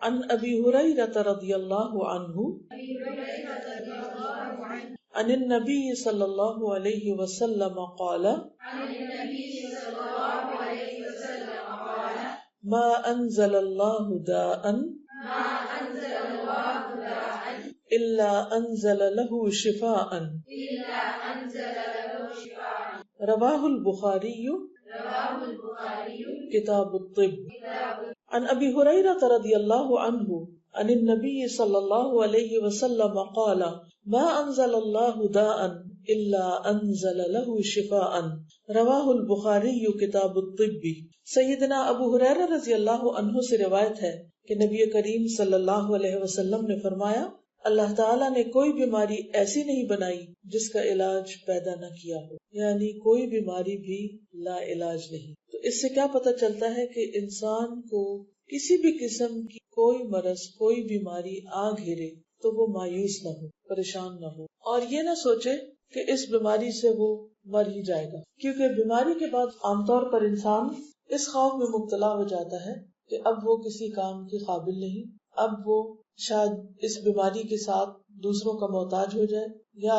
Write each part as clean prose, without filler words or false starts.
عن ابی ہریرہ رضی اللہ عنہ عن النبی صلی اللہ علیہ وسلم قال ما انزل اللہ داء الا انزل له شفاء رواہ البخاری کتاب الطب عن ابی ہریرہ رضی اللہ عنہ عن النبی صلی اللہ علیہ وسلم قال ما انزل اللہ داء الا انزل له شفاء رواہ البخاری کتاب الطب۔ سیدنا ابو ہریرہ رضی اللہ عنہ سے روایت ہے کہ نبی کریم صلی اللہ علیہ وسلم نے فرمایا اللہ تعالیٰ نے کوئی بیماری ایسی نہیں بنائی جس کا علاج پیدا نہ کیا ہو، یعنی کوئی بیماری بھی لا علاج نہیں۔ تو اس سے کیا پتہ چلتا ہے کہ انسان کو کسی بھی قسم کی کوئی مرض کوئی بیماری آ گھیرے تو وہ مایوس نہ ہو، پریشان نہ ہو، اور یہ نہ سوچے کہ اس بیماری سے وہ مر ہی جائے گا، کیونکہ بیماری کے بعد عام طور پر انسان اس خوف میں مبتلا ہو جاتا ہے کہ اب وہ کسی کام کے قابل نہیں، اب وہ شاید اس بیماری کے ساتھ دوسروں کا محتاج ہو جائے یا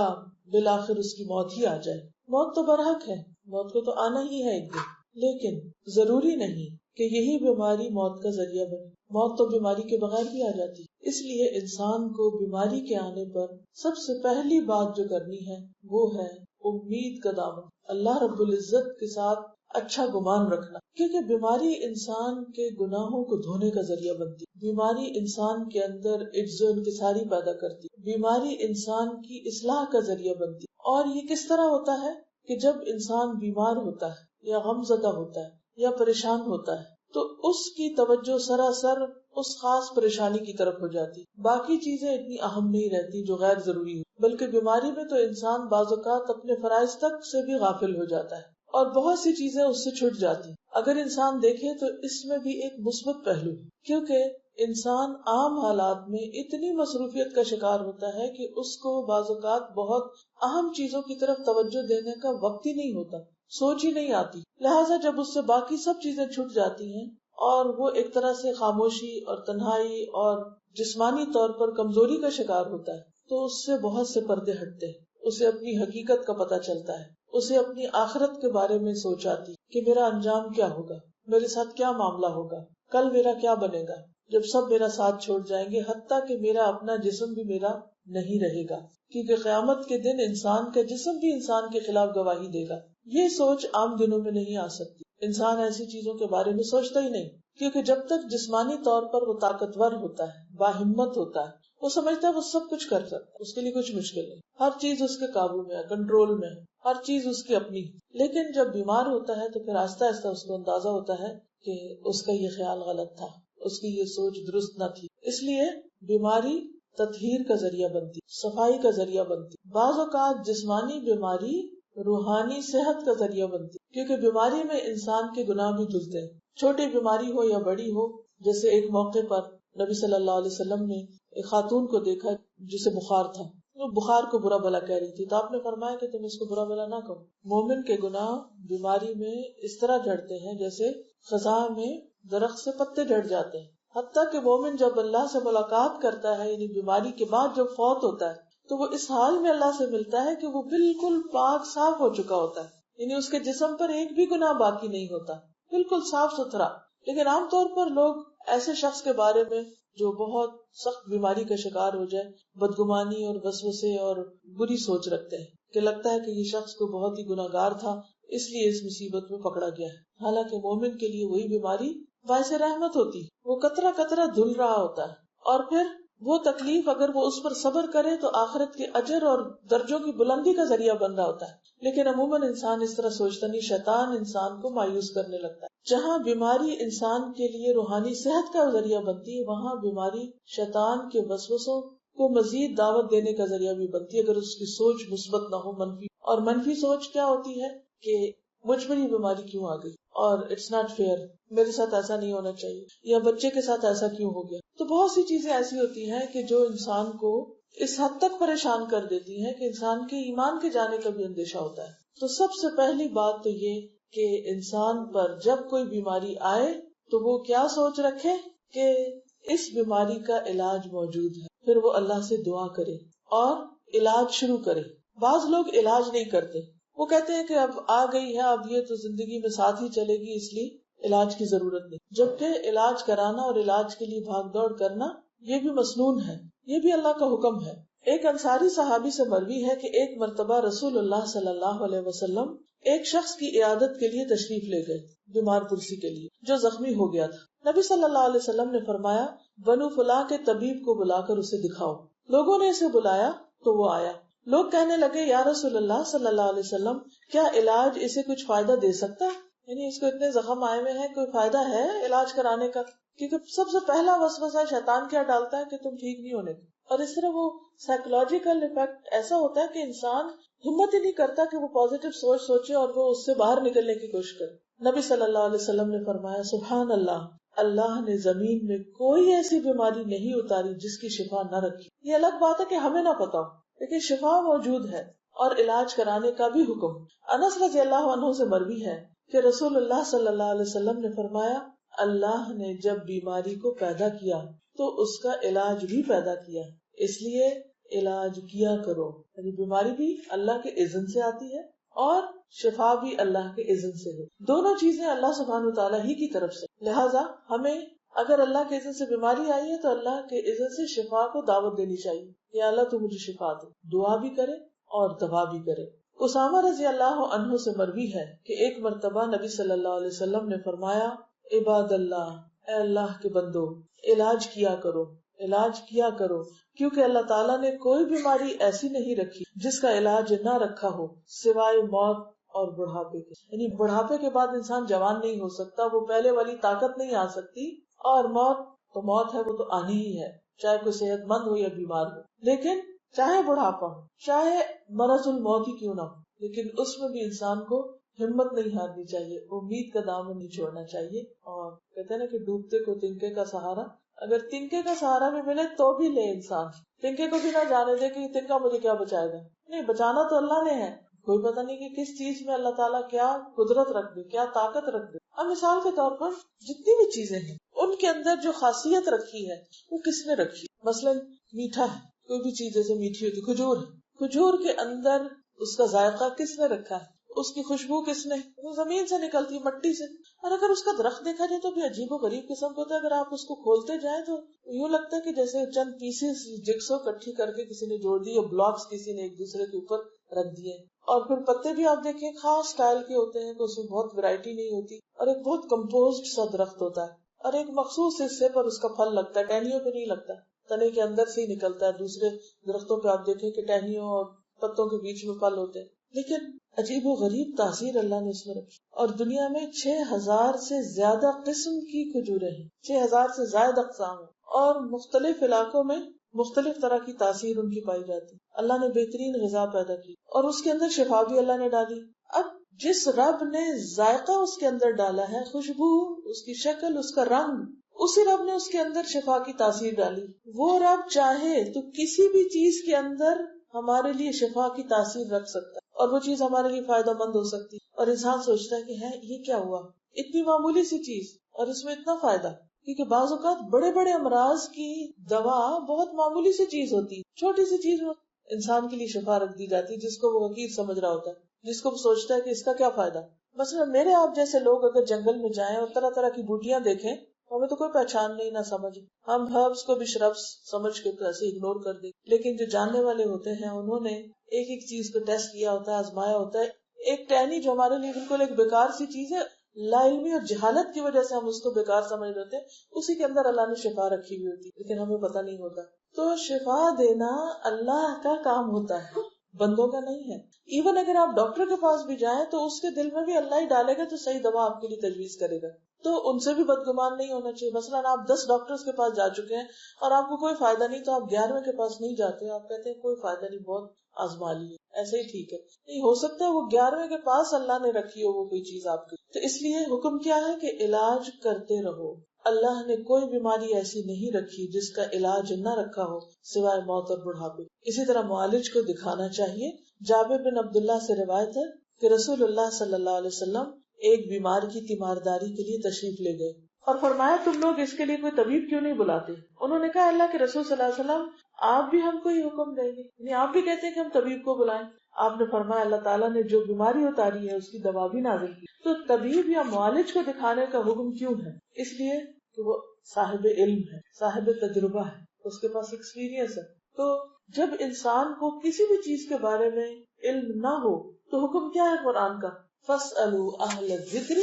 بالآخر اس کی موت ہی آ جائے۔ موت تو برحق ہے، موت کو تو آنا ہی ہے ایک دن، لیکن ضروری نہیں کہ یہی بیماری موت کا ذریعہ بنے۔ موت تو بیماری کے بغیر بھی آ جاتی، اس لیے انسان کو بیماری کے آنے پر سب سے پہلی بات جو کرنی ہے وہ ہے امید کا دامن، اللہ رب العزت کے ساتھ اچھا گمان رکھنا، کیونکہ بیماری انسان کے گناہوں کو دھونے کا ذریعہ بنتی، بیماری انسان کے اندر عجز و انکساری پیدا کرتی، بیماری انسان کی اصلاح کا ذریعہ بنتی۔ اور یہ کس طرح ہوتا ہے کہ جب انسان بیمار ہوتا ہے یا غم زدہ ہوتا ہے یا پریشان ہوتا ہے تو اس کی توجہ سراسر اس خاص پریشانی کی طرف ہو جاتی، باقی چیزیں اتنی اہم نہیں رہتی جو غیر ضروری ہو، بلکہ بیماری میں تو انسان بعض اوقات اپنے فرائض تک سے بھی غافل ہو جاتا ہے اور بہت سی چیزیں اس سے چھٹ جاتی۔ اگر انسان دیکھے تو اس میں بھی ایک مثبت پہلو ہے، کیونکہ انسان عام حالات میں اتنی مصروفیت کا شکار ہوتا ہے کہ اس کو بعض اوقات بہت اہم چیزوں کی طرف توجہ دینے کا وقت ہی نہیں ہوتا، سوچ ہی نہیں آتی، لہٰذا جب اس سے باقی سب چیزیں چھٹ جاتی ہیں اور وہ ایک طرح سے خاموشی اور تنہائی اور جسمانی طور پر کمزوری کا شکار ہوتا ہے تو اس سے بہت سے پردے ہٹتے ہیں، اسے اپنی حقیقت کا پتہ چلتا ہے، اسے اپنی آخرت کے بارے میں سوچ آتی کہ میرا انجام کیا ہوگا، میرے ساتھ کیا معاملہ ہوگا، کل میرا کیا بنے گا جب سب میرا ساتھ چھوڑ جائیں گے، حتیٰ کہ میرا اپنا جسم بھی میرا نہیں رہے گا، کیونکہ قیامت کے دن انسان کا جسم بھی انسان کے خلاف گواہی دے گا۔ یہ سوچ عام دنوں میں نہیں آ سکتی، انسان ایسی چیزوں کے بارے میں سوچتا ہی نہیں، کیونکہ جب تک جسمانی طور پر وہ طاقتور ہوتا ہے، باہمت ہوتا ہے، وہ سمجھتا ہے وہ سب کچھ کر سکتا ہے، اس کے لیے کچھ مشکل نہیں، ہر چیز اس کے قابو میں ہے، کنٹرول میں ہے، ہر چیز اس کی اپنی۔ لیکن جب بیمار ہوتا ہے تو پھر آہستہ آہستہ اس کو اندازہ ہوتا ہے کہ اس کا یہ خیال غلط تھا، اس کی یہ سوچ درست نہ تھی، اس لیے بیماری تطہیر کا ذریعہ بنتی، صفائی کا ذریعہ بنتی، بعض اوقات جسمانی بیماری روحانی صحت کا ذریعہ بنتی، کیونکہ بیماری میں انسان کے گناہ بھی دھلتے ہیں، چھوٹی بیماری ہو یا بڑی ہو۔ جیسے ایک موقع پر نبی صلی اللہ علیہ وسلم نے ایک خاتون کو دیکھا جسے بخار تھا، وہ بخار کو برا بھلا کہہ رہی تھی، تو آپ نے فرمایا کہ تم اس کو برا بھلا نہ کہو، مومن کے گناہ بیماری میں اس طرح جھڑتے ہیں جیسے خزاں میں درخت سے پتے جھڑ جاتے ہیں، حتیٰ کہ مومن جب اللہ سے ملاقات کرتا ہے، یعنی بیماری کے بعد جب فوت ہوتا ہے تو وہ اس حال میں اللہ سے ملتا ہے کہ وہ بالکل پاک صاف ہو چکا ہوتا ہے، یعنی اس کے جسم پر ایک بھی گناہ باقی نہیں ہوتا، بالکل صاف ستھرا۔ لیکن عام طور پر لوگ ایسے شخص کے بارے میں جو بہت سخت بیماری کا شکار ہو جائے بدگمانی اور وسوسے اور بری سوچ رکھتے ہیں کہ لگتا ہے کہ یہ شخص کو بہت ہی گناہگار تھا اس لیے اس مصیبت میں پکڑا گیا ہے، حالانکہ مومن کے لیے وہی بیماری باعث رحمت ہوتی، وہ قطرہ قطرہ دھل رہا ہوتا ہے، اور پھر وہ تکلیف اگر وہ اس پر صبر کرے تو آخرت کے اجر اور درجوں کی بلندی کا ذریعہ بن رہا ہوتا ہے۔ لیکن عموماً انسان اس طرح سوچتا نہیں، شیطان انسان کو مایوس کرنے لگتا ہے۔ جہاں بیماری انسان کے لیے روحانی صحت کا ذریعہ بنتی ہے وہاں بیماری شیطان کے وسوسوں کو مزید دعوت دینے کا ذریعہ بھی بنتی ہے، اگر اس کی سوچ مثبت نہ ہو، منفی۔ اور منفی سوچ کیا ہوتی ہے کہ مجھ پر یہ بیماری کیوں آ گئی، اور اٹس ناٹ فیئر، میرے ساتھ ایسا نہیں ہونا چاہیے، یا بچے کے ساتھ ایسا کیوں ہو گیا۔ تو بہت سی چیزیں ایسی ہوتی ہیں کہ جو انسان کو اس حد تک پریشان کر دیتی ہیں کہ انسان کے ایمان کے جانے کا بھی اندیشہ ہوتا ہے۔ تو سب سے پہلی بات تو یہ کہ انسان پر جب کوئی بیماری آئے تو وہ کیا سوچ رکھے کہ اس بیماری کا علاج موجود ہے، پھر وہ اللہ سے دعا کرے اور علاج شروع کرے. بعض لوگ علاج نہیں کرتے، وہ کہتے ہیں کہ اب آ گئی ہے، اب یہ تو زندگی میں ساتھ ہی چلے گی، اس لیے علاج کی ضرورت نہیں. جبکہ علاج کرانا اور علاج کے لیے بھاگ دوڑ کرنا یہ بھی مسنون ہے، یہ بھی اللہ کا حکم ہے. ایک انصاری صحابی سے مروی ہے کہ ایک مرتبہ رسول اللہ صلی اللہ علیہ وسلم ایک شخص کی عیادت کے لیے تشریف لے گئے، بیمار پرسی کے لیے، جو زخمی ہو گیا تھا. نبی صلی اللہ علیہ وسلم نے فرمایا بنو فلاں کے طبیب کو بلا کر اسے دکھاؤ. لوگوں نے اسے بلایا تو وہ آیا. لوگ کہنے لگے یا رسول اللہ صلی اللہ علیہ وسلم کیا علاج اسے کچھ فائدہ دے سکتا ہے؟ یعنی اس کو اتنے زخم آئے ہوئے ہیں، کوئی فائدہ ہے علاج کرانے کا؟ کیونکہ سب سے پہلا وسوسہ شیطان کیا ڈالتا ہے کہ تم ٹھیک نہیں ہونے. اور اس طرح وہ سائیکولوجیکل افیکٹ ایسا ہوتا ہے کہ انسان ہمت ہی نہیں کرتا کہ وہ پازیٹیو سوچ سوچے اور وہ اس سے باہر نکلنے کی کوشش کرے. نبی صلی اللہ علیہ وسلم نے فرمایا سبحان اللہ، اللہ نے زمین میں کوئی ایسی بیماری نہیں اتاری جس کی شفا نہ رکھی. یہ الگ بات ہے کہ ہمیں نہ پتا ہو، لیکن شفا موجود ہے اور علاج کرانے کا بھی حکم. انس رضی اللہ عنہ سے مروی ہے کہ رسول اللہ صلی اللہ علیہ وسلم نے فرمایا اللہ نے جب بیماری کو پیدا کیا تو اس کا علاج بھی پیدا کیا، اس لیے علاج کیا کرو. یعنی بیماری بھی اللہ کے اذن سے آتی ہے اور شفا بھی اللہ کے اذن سے ہے. دونوں چیزیں اللہ سبحانہ وتعالی ہی کی طرف سے. لہٰذا ہمیں اگر اللہ کے اذن سے بیماری آئی ہے تو اللہ کے اذن سے شفا کو دعوت دینی چاہیے. یا اللہ تو مجھے شفا دے، دعا بھی کرے اور دوا بھی کرے. اسامہ رضی اللہ عنہ سے مروی ہے کہ ایک مرتبہ نبی صلی اللہ علیہ وسلم نے فرمایا عباد اللہ، اے اللہ کے بندو، علاج کیا کرو، علاج کیا کرو، کیونکہ اللہ تعالیٰ نے کوئی بیماری ایسی نہیں رکھی جس کا علاج نہ رکھا ہو سوائے موت اور بڑھاپے کے. یعنی بڑھاپے کے بعد انسان جوان نہیں ہو سکتا، وہ پہلے والی طاقت نہیں آ سکتی، اور موت تو موت ہے، وہ تو آنی ہی ہے، چاہے کوئی صحت مند ہو یا بیمار ہو. لیکن چاہے بڑھاپا ہو، چاہے مرض الموت ہی کیوں نہ ہو، لیکن اس میں بھی انسان کو ہمت نہیں ہارنی چاہیے، امید کا دامن نہیں چھوڑنا چاہیے. اور کہتے ہیں نا کہ ڈوبتے کو تنکے کا سہارا، اگر تنکے کا سہارا بھی ملے تو بھی لے انسان. تنکے کو بھی نہ جانے دے کہ تنکا مجھے کیا بچائے گا، نہیں، بچانا تو اللہ نے ہے. کوئی پتہ نہیں کہ کس چیز میں اللہ تعالیٰ کیا قدرت رکھ دے، کیا طاقت رکھ دے. اب مثال کے طور پر جتنی بھی چیزیں ہیں ان کے اندر جو خاصیت رکھی ہے وہ کس نے رکھی؟ مثلا میٹھا ہے، کوئی بھی چیز جیسے میٹھی ہوتی، کھجور ہے، کھجور کے اندر اس کا ذائقہ کس نے رکھا ہے، اس کی خوشبو کس نے؟ وہ زمین سے نکلتی ہے، مٹی سے. اور اگر اس کا درخت دیکھا جائے تو بھی عجیب و غریب قسم کا ہوتا ہے. اگر آپ اس کو کھولتے جائیں تو یوں لگتا ہے کہ جیسے چند پیسز جگسو کٹھی کر کے کسی نے جوڑ دی، اور بلاکس کسی نے ایک دوسرے کے اوپر رکھ دیے. اور پھر پتے بھی آپ دیکھیں خاص سٹائل کے ہوتے ہیں، تو اس میں بہت ویرائٹی نہیں ہوتی، اور ایک بہت کمپوزڈ سا درخت ہوتا ہے، اور ایک مخصوص حصے پر اس کا پھل لگتا ہے، ٹہنیوں پہ نہیں لگتا، تنے کے اندر سے ہی نکلتا ہے. دوسرے درختوں پہ آپ دیکھیں کہ ٹہنیوں اور پتوں کے بیچ میں پھل ہوتے ہیں. لیکن عجیب و غریب تاثیر اللہ نے اس میں رکھی. اور دنیا میں 6000 سے زیادہ قسم کی کھجوریں ہیں، 6000 سے زائد اقسام ہیں، اور مختلف علاقوں میں مختلف طرح کی تاثیر ان کی پائی جاتی. اللہ نے بہترین غذا پیدا کی اور اس کے اندر شفا بھی اللہ نے ڈالی. اب جس رب نے ذائقہ اس کے اندر ڈالا ہے، خوشبو، اس کی شکل، اس کا رنگ، اسی رب نے اس کے اندر شفا کی تاثیر ڈالی. وہ رب چاہے تو کسی بھی چیز کے اندر ہمارے لیے شفا کی تاثیر رکھ سکتا ہے، اور وہ چیز ہمارے لیے فائدہ مند ہو سکتی. اور انسان سوچتا ہے کہ ہے یہ کیا ہوا، اتنی معمولی سی چیز اور اس میں اتنا فائدہ. کیونکہ بعض اوقات بڑے بڑے امراض کی دوا بہت معمولی سی چیز ہوتی، چھوٹی سی چیز میں انسان کے لیے شفا رکھ دی جاتی، جس کو وہ حقیق سمجھ رہا ہوتا ہے، جس کو وہ سوچتا ہے کہ اس کا کیا فائدہ. مثلا میرے آپ جیسے لوگ اگر جنگل میں جائیں اور طرح طرح کی بوٹیاں دیکھیں، ہمیں تو کوئی پہچان نہیں، نہ سمجھ، ہم ہربس کو بھی شربس سمجھ کے تو ایسے اگنور کر دیں. لیکن جو جاننے والے ہوتے ہیں انہوں نے ایک ایک چیز کو ٹیسٹ کیا ہوتا ہے، آزمایا ہوتا ہے. ایک ٹہنی جو ہمارے لیے بالکل ایک بیکار سی چیز ہے، لا علمی اور جہالت کی وجہ سے ہم اس کو بیکار سمجھ رہے ہوتے ہیں، اسی کے اندر اللہ نے شفا رکھی ہوئی ہوتی، لیکن ہمیں پتہ نہیں ہوتا. تو شفا دینا اللہ کا کام ہوتا ہے، بندوں کا نہیں ہے. ایون اگر آپ ڈاکٹر کے پاس بھی جائیں تو اس کے دل میں بھی اللہ ہی ڈالے گا تو صحیح دوا آپ کے لیے تجویز کرے گا. تو ان سے بھی بدگمان نہیں ہونا چاہیے. مثلا آپ 10 ڈاکٹرز کے پاس جا چکے ہیں اور آپ کو کوئی فائدہ نہیں، تو آپ 11ویں کے پاس نہیں جاتے، آپ کہتے ہیں کوئی فائدہ نہیں، بہت آزما لیے، ایسے ہی ٹھیک ہے. نہیں ہو سکتا ہے وہ 11ویں کے پاس اللہ نے رکھی ہو وہ کوئی چیز آپ کی. تو اس لیے حکم کیا ہے کہ علاج کرتے رہو. اللہ نے کوئی بیماری ایسی نہیں رکھی جس کا علاج نہ رکھا ہو سوائے موت اور بڑھاپے. اسی طرح معالج کو دکھانا چاہیے. جابر بن عبداللہ سے روایت ہے کہ رسول اللہ صلی اللہ علیہ وسلم ایک بیمار کی تیمارداری کے لیے تشریف لے گئے اور فرمایا تم لوگ اس کے لیے کوئی طبیب کیوں نہیں بلاتے؟ انہوں نے کہا اللہ کے رسول صلی اللہ علیہ وسلم آپ بھی ہم کو یہ حکم دیں گے، یعنی آپ بھی کہتے ہیں کہ ہم طبیب کو بلائیں؟ آپ نے فرمایا اللہ تعالیٰ نے جو بیماری اتاری ہے اس کی دوا بھی نازل کی، تو طبیب یا معالج کو دکھانے کا حکم کیوں ہے؟ اس لیے کہ وہ صاحب علم ہے، صاحب تجربہ ہے، اس کے پاس ایکسپیرینس ہے۔ تو جب انسان کو کسی بھی چیز کے بارے میں علم نہ ہو تو حکم کیا ہے قرآن کا؟ فَاسْأَلُوا أَهْلَ الذِّكْرِ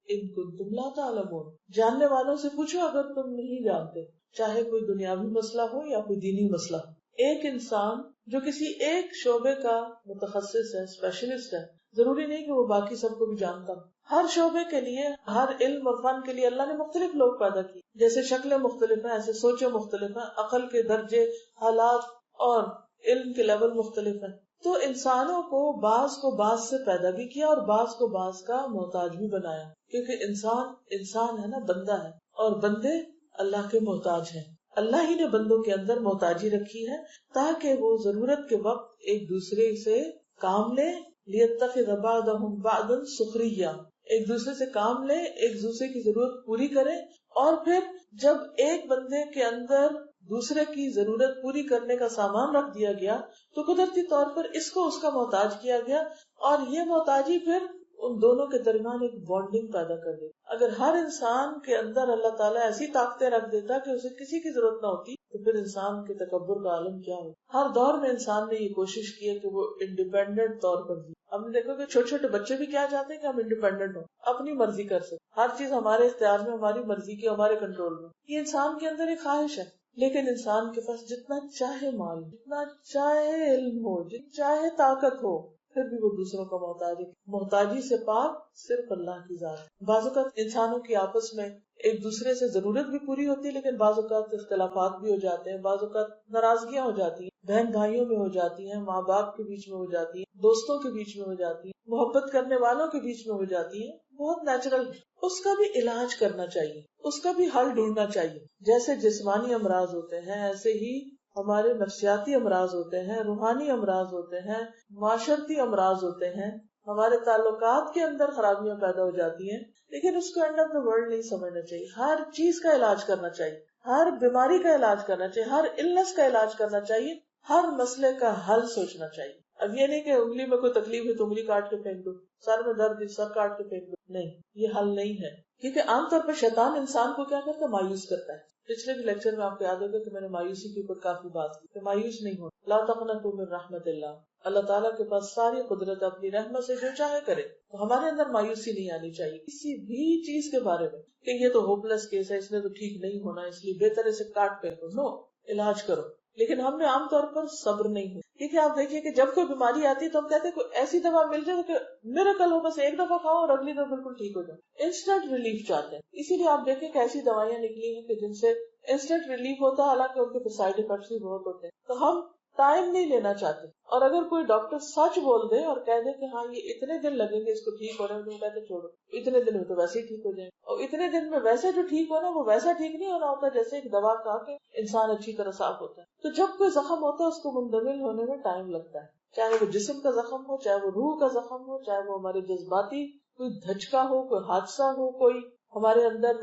إِن كُنتُمْ لَا تَعْلَمُونَ، جاننے والوں سے پوچھو اگر تم نہیں جانتے، چاہے کوئی دنیاوی مسئلہ ہو یا کوئی دینی مسئلہ ہو۔ ایک انسان جو کسی ایک شعبے کا متخصص ہے، اسپیشلسٹ ہے، ضروری نہیں کہ وہ باقی سب کو بھی جانتا ہو۔ ہر شعبے کے لیے، ہر علم اور فن کے لیے اللہ نے مختلف لوگ پیدا کیے، جیسے شکلیں مختلف ہیں ایسے سوچیں مختلف ہیں، عقل کے درجے، حالات اور علم کے لیول مختلف ہیں۔ تو انسانوں کو بعض سے پیدا بھی کیا اور بعض کو بعض کا محتاج بھی بنایا، کیونکہ انسان ہے نا، بندہ ہے، اور بندے اللہ کے محتاج ہیں۔ اللہ ہی نے بندوں کے اندر محتاجی رکھی ہے تاکہ وہ ضرورت کے وقت ایک دوسرے سے کام لیں، لِيَتَّخِذَ بَعْضُهُم بَعْضًا سُخْرِيًّا، ایک دوسرے سے کام لیں، ایک دوسرے کی ضرورت پوری کریں، اور پھر جب ایک بندے کے اندر دوسرے کی ضرورت پوری کرنے کا سامان رکھ دیا گیا تو قدرتی طور پر اس کو اس کا محتاج کیا گیا، اور یہ محتاجی پھر ان دونوں کے درمیان ایک بانڈنگ پیدا کر دی۔ اگر ہر انسان کے اندر اللہ تعالیٰ ایسی طاقتیں رکھ دیتا کہ اسے کسی کی ضرورت نہ ہوتی تو پھر انسان کے تکبر کا عالم کیا ہو۔ ہر دور میں انسان نے یہ کوشش کی ہے کہ وہ انڈیپینڈنٹ طور پر جی۔ ہم نے دیکھو کہ چھوٹے چھوٹے بچے بھی کیا چاہتے ہیں کہ ہم انڈیپینڈنٹ ہوں، اپنی مرضی کر سکیں، ہر چیز ہمارے اختیار میں، ہماری مرضی کی، ہمارے کنٹرول میں۔ یہ انسان کے اندر ایک خواہش ہے، لیکن انسان کے پاس جتنا چاہے مال، جتنا چاہے علم ہو، جتنا چاہے طاقت ہو، پھر بھی وہ دوسروں کا محتاج ہے۔ محتاجی سے پاک صرف اللہ کی ذات۔ بعض اوقات انسانوں کی آپس میں ایک دوسرے سے ضرورت بھی پوری ہوتی ہے، لیکن بعض اوقات اختلافات بھی ہو جاتے ہیں، بعض اوقات ناراضگیاں ہو جاتی ہیں، بہن بھائیوں میں ہو جاتی ہیں، ماں باپ کے بیچ میں ہو جاتی ہیں، دوستوں کے بیچ میں ہو جاتی ہیں، محبت کرنے والوں کے بیچ میں ہو جاتی ہیں، بہت نیچرل۔ اس کا بھی علاج کرنا چاہیے، اس کا بھی حل ڈھونڈنا چاہیے۔ جیسے جسمانی امراض ہوتے ہیں ایسے ہی ہمارے نفسیاتی امراض ہوتے ہیں، روحانی امراض ہوتے ہیں، معاشرتی امراض ہوتے ہیں، ہمارے تعلقات کے اندر خرابیاں پیدا ہو جاتی ہیں، لیکن اس کو اینڈ آف دا ورلڈ نہیں سمجھنا چاہیے۔ ہر چیز کا علاج کرنا چاہیے، ہر بیماری کا علاج کرنا چاہیے، ہر النس کا علاج کرنا چاہیے، ہر مسئلے کا حل سوچنا چاہیے۔ اب یہ نہیں کہ انگلی میں کوئی تکلیف ہے تو انگلی کاٹ کے پھینک دو، سر میں درد ہے سر کاٹ کے پھینک دو، نہیں، یہ حل نہیں ہے۔ کیونکہ عام طور پر شیطان انسان کو کیا کرتا ہے؟ مایوس کرتا ہے۔ پچھلے بھی لیکچر میں آپ کو یاد ہوگا کہ میں نے مایوسی کے اوپر کافی بات کی کہ مایوس نہیں ہو، لا تقنطوا من رحمت اللہ، اللہ تعالیٰ کے پاس ساری قدرت، اپنی رحمت سے جو چاہے کرے، تو ہمارے اندر مایوسی نہیں آنی چاہیے کسی بھی چیز کے بارے میں کہ یہ تو ہوپلیس کیس ہے، اس نے تو ٹھیک نہیں ہونا، اس لیے بہتر اسے کاٹ پھینکو۔ نو، علاج کرو۔ لیکن ہم نے عام طور پر صبر نہیں ہو، کیونکہ آپ دیکھیے کہ جب کوئی بیماری آتی ہے تو ہم کہتے ہیں کوئی ایسی دوا مل جائے کہ میریکل ہو، بس ایک دفعہ کھاؤ اور اگلی دفعہ بالکل ٹھیک ہو جائے، انسٹنٹ ریلیف چاہتے ہیں۔ اسی لیے آپ دیکھیں کہ ایسی دوائیاں نکلی ہیں کہ جن سے انسٹنٹ ریلیف ہوتا ہے، حالانکہ ان کے سائڈ افیکٹس بھی بہت ہوتے ہیں۔ تو ہم ٹائم نہیں لینا چاہتے، اور اگر کوئی ڈاکٹر سچ بول دے اور کہہ دے کہ ہاں یہ اتنے دن لگیں گے اس کو ٹھیک ہونے میں، تو کہتے چھوڑو، اتنے دن میں تو ویسے ہی ٹھیک ہو جائے، اور اتنے دن میں ویسے جو ٹھیک ہونا وہ ویسا ٹھیک نہیں ہونا ہوتا جیسے ایک دوا کھا کے انسان اچھی طرح صاف ہوتا ہے۔ تو جب کوئی زخم ہوتا ہے اس کو مندمل ہونے میں ٹائم لگتا ہے، چاہے وہ جسم کا زخم ہو، چاہے وہ روح کا زخم ہو، چاہے وہ ہمارے جذباتی کوئی دھچکا ہو، کوئی حادثہ ہو، کوئی ہمارے اندر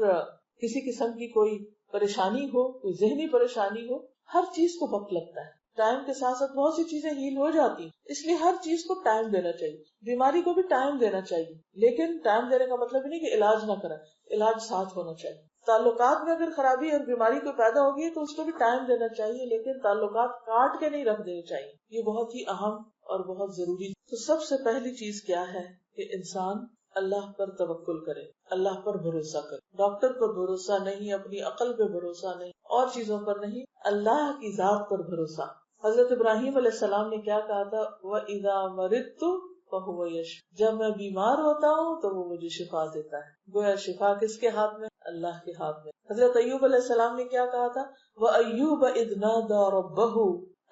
کسی قسم کی کوئی پریشانی ہو، کوئی ذہنی پریشانی ہو، ہر چیز کو وقت لگتا ہے۔ ٹائم کے ساتھ ساتھ بہت سی چیزیں ہیل ہو جاتی ہیں، اس لیے ہر چیز کو ٹائم دینا چاہیے، بیماری کو بھی ٹائم دینا چاہیے، لیکن ٹائم دینے کا مطلب نہیں کہ علاج نہ کریں، علاج ساتھ ہونا چاہیے۔ تعلقات میں اگر خرابی اور بیماری کوئی پیدا ہوگی تو اس کو بھی ٹائم دینا چاہیے، لیکن تعلقات کاٹ کے نہیں رکھ دینے چاہیے، یہ بہت ہی اہم اور بہت ضروری۔ تو سب سے پہلی چیز کیا ہے کہ انسان اللہ پر توکل کرے، اللہ پر بھروسہ کرے، ڈاکٹر پر بھروسہ نہیں، اپنی عقل پہ بھروسہ نہیں، اور چیزوں پر نہیں، اللہ کی ذات پر بھروسہ۔ حضرت ابراہیم علیہ السلام نے کیا کہا تھا؟ وَإِذَا مَرِضْتُ فَهُوَ يَشْفِينِ، جب میں بیمار ہوتا ہوں تو وہ مجھے شفا دیتا ہے۔ گویا شفا کس کے ہاتھ میں؟ اللہ کے ہاتھ میں۔ حضرت ایوب علیہ السلام نے کیا کہا تھا؟ وَأَيُّوبَ إِذْ نَادَى رَبَّهُ